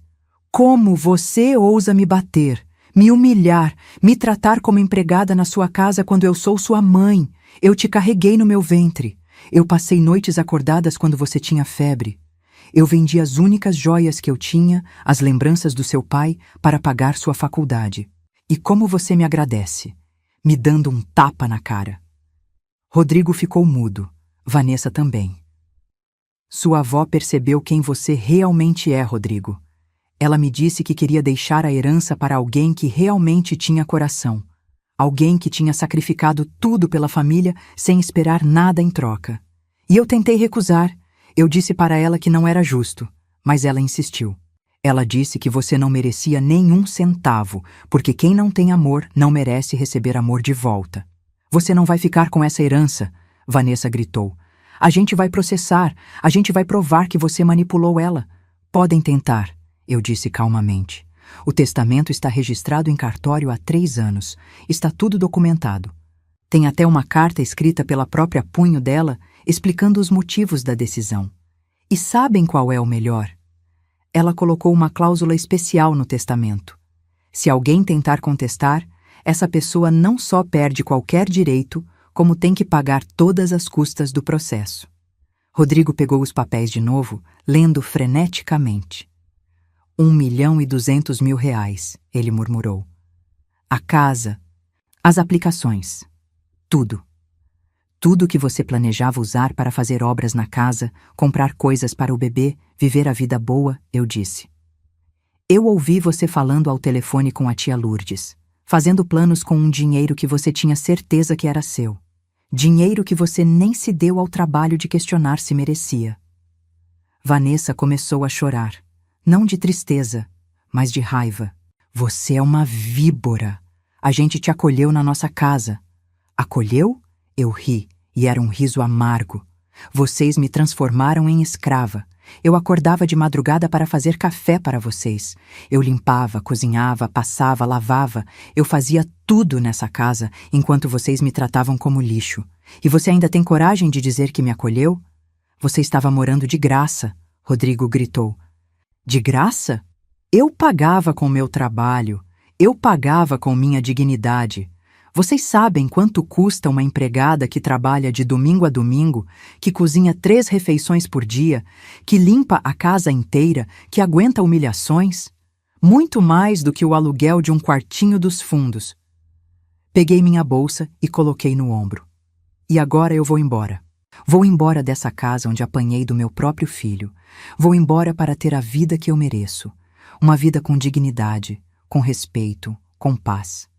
S1: Como você ousa me bater, me humilhar, me tratar como empregada na sua casa quando eu sou sua mãe? Eu te carreguei no meu ventre. Eu passei noites acordadas quando você tinha febre. Eu vendi as únicas joias que eu tinha, as lembranças do seu pai, para pagar sua faculdade. E como você me agradece? Me dando um tapa na cara. Rodrigo ficou mudo. Vanessa também. Sua avó percebeu quem você realmente é, Rodrigo. Ela me disse que queria deixar a herança para alguém que realmente tinha coração. Alguém que tinha sacrificado tudo pela família sem esperar nada em troca. E eu tentei recusar. Eu disse para ela que não era justo, mas ela insistiu. Ela disse que você não merecia nenhum centavo, porque quem não tem amor não merece receber amor de volta. Você não vai ficar com essa herança, Vanessa gritou. A gente vai processar, a gente vai provar que você manipulou ela. Podem tentar, eu disse calmamente. O testamento está registrado em cartório há 3 anos. Está tudo documentado. Tem até uma carta escrita pela própria punho dela, explicando os motivos da decisão. E sabem qual é o melhor? Ela colocou uma cláusula especial no testamento. Se alguém tentar contestar, essa pessoa não só perde qualquer direito, como tem que pagar todas as custas do processo. Rodrigo pegou os papéis de novo, lendo freneticamente. 1.200.000 reais, ele murmurou. A casa, as aplicações, tudo. Tudo que você planejava usar para fazer obras na casa, comprar coisas para o bebê, viver a vida boa, eu disse. Eu ouvi você falando ao telefone com a tia Lourdes, fazendo planos com um dinheiro que você tinha certeza que era seu. Dinheiro que você nem se deu ao trabalho de questionar se merecia. Vanessa começou a chorar, não de tristeza, mas de raiva. Você é uma víbora. A gente te acolheu na nossa casa. Acolheu? Eu ri, e era um riso amargo. Vocês me transformaram em escrava. Eu acordava de madrugada para fazer café para vocês. Eu limpava, cozinhava, passava, lavava. Eu fazia tudo nessa casa, enquanto vocês me tratavam como lixo. E você ainda tem coragem de dizer que me acolheu? Você estava morando de graça, Rodrigo gritou. De graça? Eu pagava com meu trabalho. Eu pagava com minha dignidade. Vocês sabem quanto custa uma empregada que trabalha de domingo a domingo, que cozinha 3 refeições por dia, que limpa a casa inteira, que aguenta humilhações? Muito mais do que o aluguel de um quartinho dos fundos. Peguei minha bolsa e coloquei no ombro. E agora eu vou embora. Vou embora dessa casa onde apanhei do meu próprio filho. Vou embora para ter a vida que eu mereço. Uma vida com dignidade, com respeito, com paz.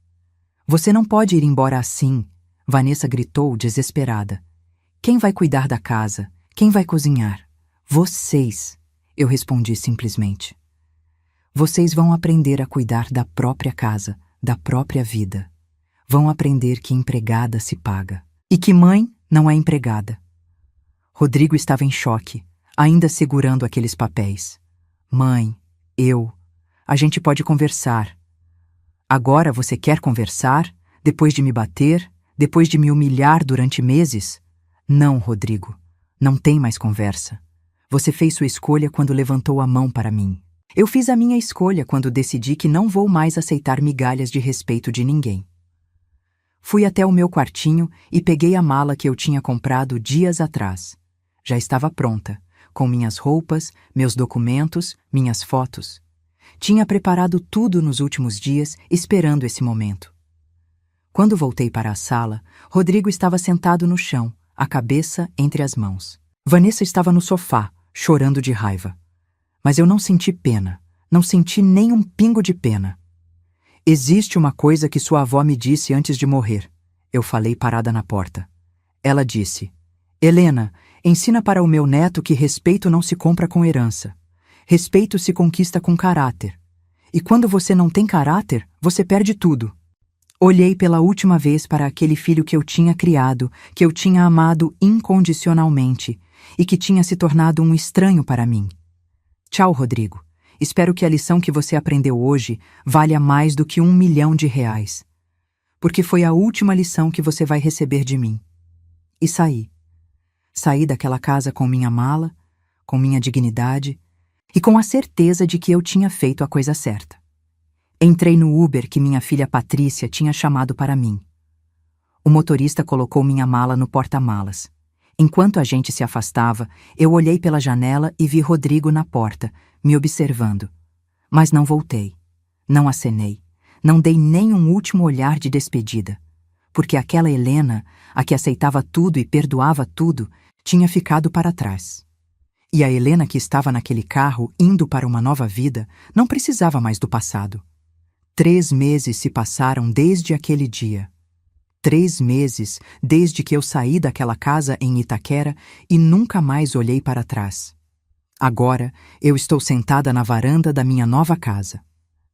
S1: Você não pode ir embora assim, Vanessa gritou, desesperada. Quem vai cuidar da casa? Quem vai cozinhar? Vocês, eu respondi simplesmente. Vocês vão aprender a cuidar da própria casa, da própria vida. Vão aprender que empregada se paga. E que mãe não é empregada. Rodrigo estava em choque, ainda segurando aqueles papéis. Mãe, a gente pode conversar. Agora você quer conversar? Depois de me bater? Depois de me humilhar durante meses? Não, Rodrigo. Não tem mais conversa. Você fez sua escolha quando levantou a mão para mim. Eu fiz a minha escolha quando decidi que não vou mais aceitar migalhas de respeito de ninguém. Fui até o meu quartinho e peguei a mala que eu tinha comprado dias atrás. Já estava pronta, com minhas roupas, meus documentos, minhas fotos. Tinha preparado tudo nos últimos dias, esperando esse momento. Quando voltei para a sala, Rodrigo estava sentado no chão, a cabeça entre as mãos. Vanessa estava no sofá, chorando de raiva. Mas eu não senti pena, não senti nem um pingo de pena. Existe uma coisa que sua avó me disse antes de morrer. Eu falei parada na porta. Ela disse: Helena, ensina para o meu neto que respeito não se compra com herança. Respeito se conquista com caráter. E quando você não tem caráter, você perde tudo. Olhei pela última vez para aquele filho que eu tinha criado, que eu tinha amado incondicionalmente e que tinha se tornado um estranho para mim. Tchau, Rodrigo. Espero que a lição que você aprendeu hoje valha mais do que R$1 milhão. Porque foi a última lição que você vai receber de mim. E saí. Saí daquela casa com minha mala, com minha dignidade e com a certeza de que eu tinha feito a coisa certa. Entrei no Uber que minha filha Patrícia tinha chamado para mim. O motorista colocou minha mala no porta-malas. Enquanto a gente se afastava, eu olhei pela janela e vi Rodrigo na porta, me observando. Mas não voltei. Não acenei. Não dei nem um último olhar de despedida. Porque aquela Helena, a que aceitava tudo e perdoava tudo, tinha ficado para trás. E a Helena que estava naquele carro, indo para uma nova vida, não precisava mais do passado. 3 meses se passaram desde aquele dia. 3 meses desde que eu saí daquela casa em Itaquera e nunca mais olhei para trás. Agora, eu estou sentada na varanda da minha nova casa.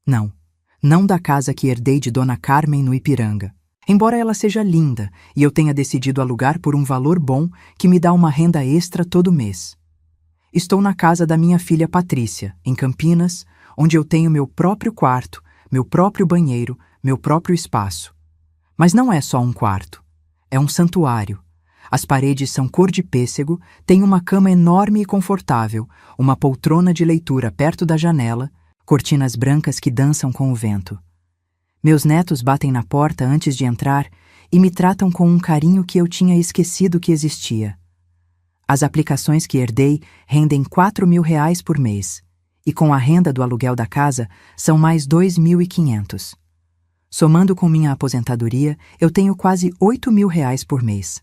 S1: Não da casa que herdei de Dona Carmen no Ipiranga. Embora ela seja linda e eu tenha decidido alugar por um valor bom que me dá uma renda extra todo mês. Estou na casa da minha filha Patrícia, em Campinas, onde eu tenho meu próprio quarto, meu próprio banheiro, meu próprio espaço. Mas não é só um quarto. É um santuário. As paredes são cor de pêssego, tem uma cama enorme e confortável, uma poltrona de leitura perto da janela, cortinas brancas que dançam com o vento. Meus netos batem na porta antes de entrar e me tratam com um carinho que eu tinha esquecido que existia. As aplicações que herdei rendem R$4.000 por mês, e com a renda do aluguel da casa são mais R$2.500. Somando com minha aposentadoria, eu tenho quase R$8.000 por mês.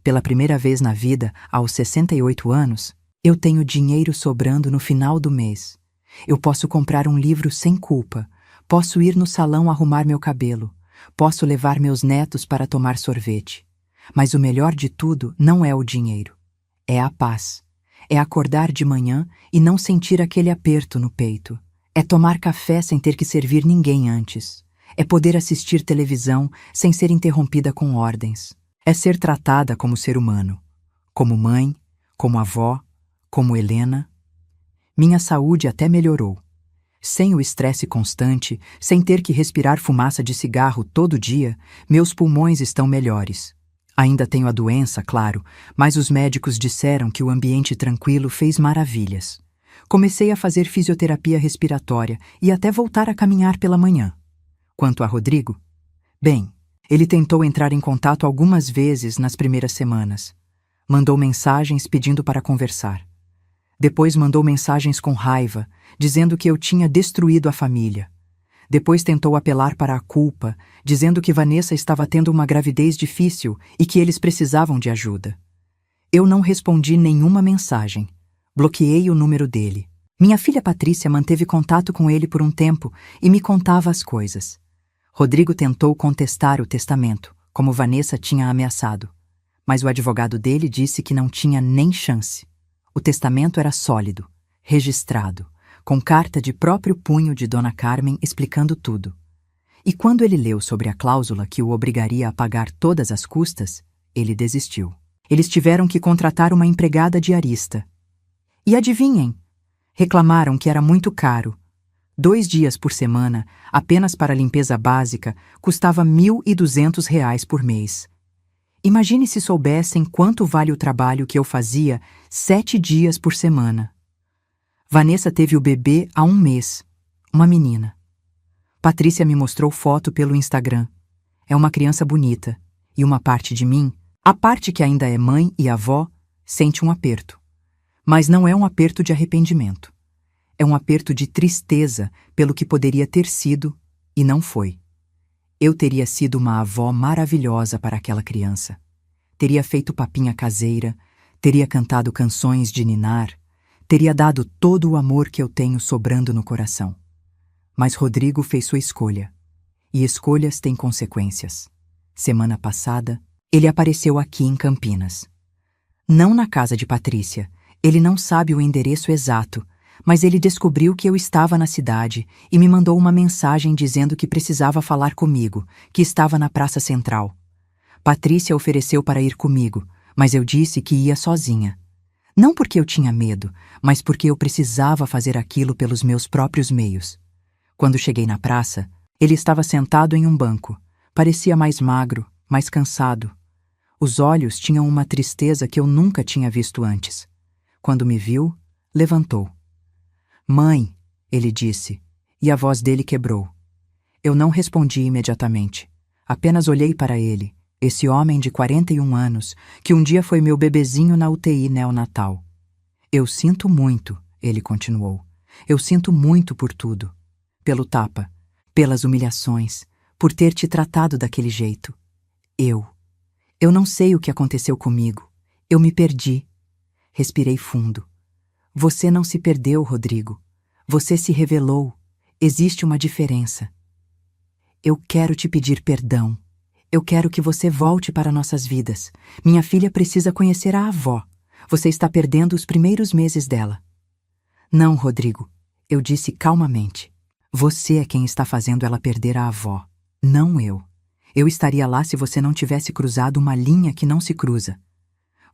S1: Pela primeira vez na vida, aos 68 anos, eu tenho dinheiro sobrando no final do mês. Eu posso comprar um livro sem culpa, posso ir no salão arrumar meu cabelo, posso levar meus netos para tomar sorvete. Mas o melhor de tudo não é o dinheiro. É a paz. É acordar de manhã e não sentir aquele aperto no peito. É tomar café sem ter que servir ninguém antes. É poder assistir televisão sem ser interrompida com ordens. É ser tratada como ser humano. Como mãe, como avó, como Helena. Minha saúde até melhorou. Sem o estresse constante, sem ter que respirar fumaça de cigarro todo dia, meus pulmões estão melhores. Ainda tenho a doença, claro, mas os médicos disseram que o ambiente tranquilo fez maravilhas. Comecei a fazer fisioterapia respiratória e até voltar a caminhar pela manhã. Quanto a Rodrigo, bem, ele tentou entrar em contato algumas vezes nas primeiras semanas. Mandou mensagens pedindo para conversar. Depois mandou mensagens com raiva, dizendo que eu tinha destruído a família. Depois tentou apelar para a culpa, dizendo que Vanessa estava tendo uma gravidez difícil e que eles precisavam de ajuda. Eu não respondi nenhuma mensagem. Bloqueei o número dele. Minha filha Patrícia manteve contato com ele por um tempo e me contava as coisas. Rodrigo tentou contestar o testamento, como Vanessa tinha ameaçado. Mas o advogado dele disse que não tinha nem chance. O testamento era sólido, registrado, com carta de próprio punho de Dona Carmen explicando tudo. E quando ele leu sobre a cláusula que o obrigaria a pagar todas as custas, ele desistiu. Eles tiveram que contratar uma empregada diarista. E adivinhem? Reclamaram que era muito caro. 2 dias por semana, apenas para limpeza básica, custava R$1.200 por mês. Imagine se soubessem quanto vale o trabalho que eu fazia 7 dias por semana. Vanessa teve o bebê há 1 mês. Uma menina. Patrícia me mostrou foto pelo Instagram. É uma criança bonita. E uma parte de mim, a parte que ainda é mãe e avó, sente um aperto. Mas não é um aperto de arrependimento. É um aperto de tristeza pelo que poderia ter sido e não foi. Eu teria sido uma avó maravilhosa para aquela criança. Teria feito papinha caseira, teria cantado canções de ninar, teria dado todo o amor que eu tenho sobrando no coração. Mas Rodrigo fez sua escolha. E escolhas têm consequências. Semana passada, ele apareceu aqui em Campinas. Não na casa de Patrícia. Ele não sabe o endereço exato, mas ele descobriu que eu estava na cidade e me mandou uma mensagem dizendo que precisava falar comigo, que estava na Praça Central. Patrícia ofereceu para ir comigo, mas eu disse que ia sozinha. Não porque eu tinha medo, mas porque eu precisava fazer aquilo pelos meus próprios meios. Quando cheguei na praça, ele estava sentado em um banco. Parecia mais magro, mais cansado. Os olhos tinham uma tristeza que eu nunca tinha visto antes. Quando me viu, levantou. "Mãe", ele disse, e a voz dele quebrou. Eu não respondi imediatamente. Apenas olhei para ele, esse homem de 41 anos, que um dia foi meu bebezinho na UTI neonatal. "Eu sinto muito", ele continuou. "Eu sinto muito por tudo. Pelo tapa, pelas humilhações, por ter te tratado daquele jeito. Eu não sei o que aconteceu comigo. Eu me perdi." Respirei fundo. "Você não se perdeu, Rodrigo. Você se revelou. Existe uma diferença. Eu quero te pedir perdão. Eu quero que você volte para nossas vidas. Minha filha precisa conhecer a avó. Você está perdendo os primeiros meses dela." "Não, Rodrigo", eu disse calmamente. "Você é quem está fazendo ela perder a avó, não eu. Eu estaria lá se você não tivesse cruzado uma linha que não se cruza.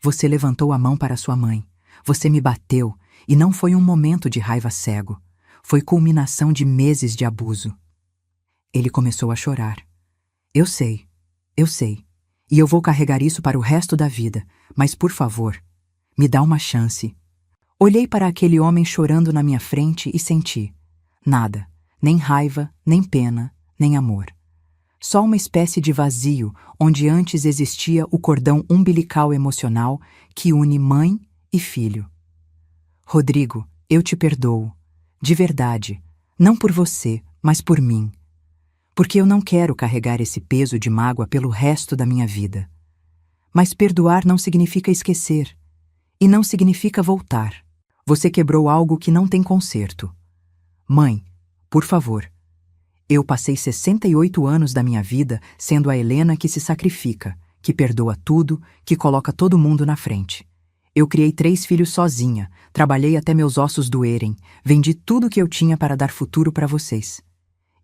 S1: Você levantou a mão para sua mãe. Você me bateu, e não foi um momento de raiva cego. Foi culminação de meses de abuso." Ele começou a chorar. Eu sei. E eu vou carregar isso para o resto da vida, mas por favor, me dá uma chance." Olhei para aquele homem chorando na minha frente e senti. Nada, nem raiva, nem pena, nem amor. Só uma espécie de vazio onde antes existia o cordão umbilical emocional que une mãe e filho. "Rodrigo, eu te perdoo. De verdade. Não por você, mas por mim. Porque eu não quero carregar esse peso de mágoa pelo resto da minha vida. Mas perdoar não significa esquecer. E não significa voltar. Você quebrou algo que não tem conserto. Mãe, por favor. Eu passei 68 anos da minha vida sendo a Helena que se sacrifica, que perdoa tudo, que coloca todo mundo na frente. Eu criei 3 filhos sozinha, trabalhei até meus ossos doerem, vendi tudo que eu tinha para dar futuro para vocês.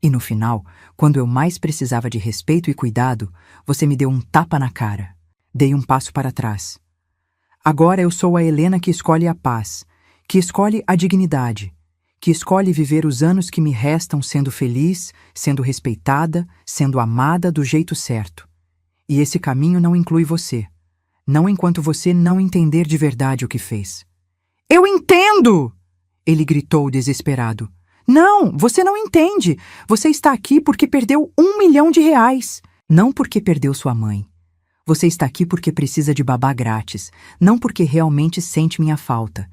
S1: E no final, quando eu mais precisava de respeito e cuidado, você me deu um tapa na cara. Dei um passo para trás. Agora eu sou a Helena que escolhe a paz, que escolhe a dignidade, que escolhe viver os anos que me restam sendo feliz, sendo respeitada, sendo amada do jeito certo. E esse caminho não inclui você. Não enquanto você não entender de verdade o que fez." "Eu entendo!" ele gritou desesperado. "Não, você não entende. Você está aqui porque perdeu R$1 milhão. Não porque perdeu sua mãe. Você está aqui porque precisa de babá grátis, não porque realmente sente minha falta.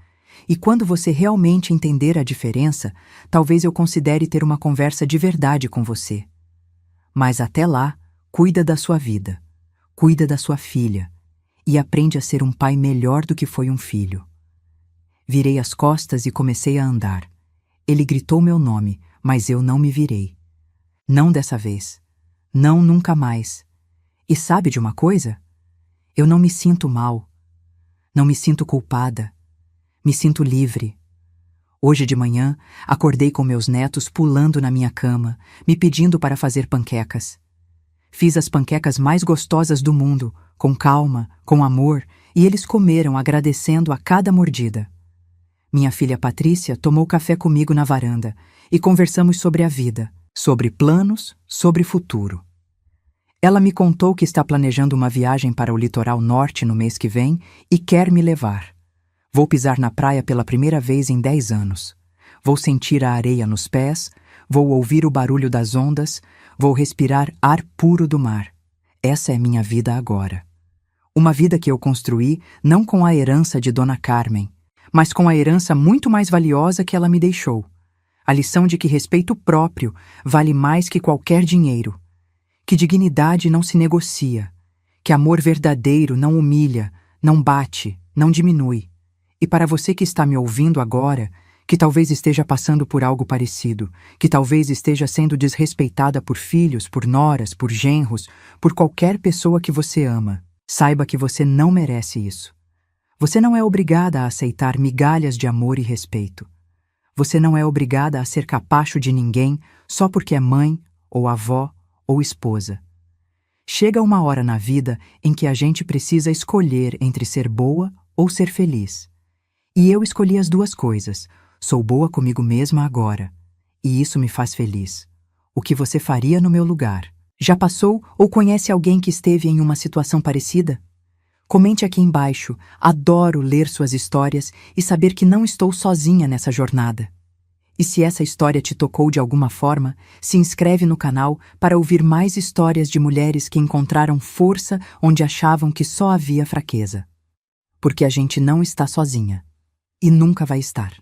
S1: E quando você realmente entender a diferença, talvez eu considere ter uma conversa de verdade com você. Mas até lá, cuida da sua vida, cuida da sua filha e aprende a ser um pai melhor do que foi um filho." Virei as costas e comecei a andar. Ele gritou meu nome, mas eu não me virei. Não dessa vez. Não nunca mais. E sabe de uma coisa? Eu não me sinto mal. Não me sinto culpada. Me sinto livre. Hoje de manhã, acordei com meus netos pulando na minha cama, me pedindo para fazer panquecas. Fiz as panquecas mais gostosas do mundo, com calma, com amor, e eles comeram agradecendo a cada mordida. Minha filha Patrícia tomou café comigo na varanda e conversamos sobre a vida, sobre planos, sobre futuro. Ela me contou que está planejando uma viagem para o litoral norte no mês que vem e quer me levar. Vou pisar na praia pela primeira vez em 10 anos. Vou sentir a areia nos pés, vou ouvir o barulho das ondas, vou respirar ar puro do mar. Essa é minha vida agora. Uma vida que eu construí não com a herança de Dona Carmen, mas com a herança muito mais valiosa que ela me deixou. A lição de que respeito próprio vale mais que qualquer dinheiro, que dignidade não se negocia, que amor verdadeiro não humilha, não bate, não diminui. E para você que está me ouvindo agora, que talvez esteja passando por algo parecido, que talvez esteja sendo desrespeitada por filhos, por noras, por genros, por qualquer pessoa que você ama, saiba que você não merece isso. Você não é obrigada a aceitar migalhas de amor e respeito. Você não é obrigada a ser capacho de ninguém só porque é mãe, ou avó, ou esposa. Chega uma hora na vida em que a gente precisa escolher entre ser boa ou ser feliz. E eu escolhi as duas coisas. Sou boa comigo mesma agora. E isso me faz feliz. O que você faria no meu lugar? Já passou ou conhece alguém que esteve em uma situação parecida? Comente aqui embaixo. Adoro ler suas histórias e saber que não estou sozinha nessa jornada. E se essa história te tocou de alguma forma, se inscreve no canal para ouvir mais histórias de mulheres que encontraram força onde achavam que só havia fraqueza. Porque a gente não está sozinha. E nunca vai estar.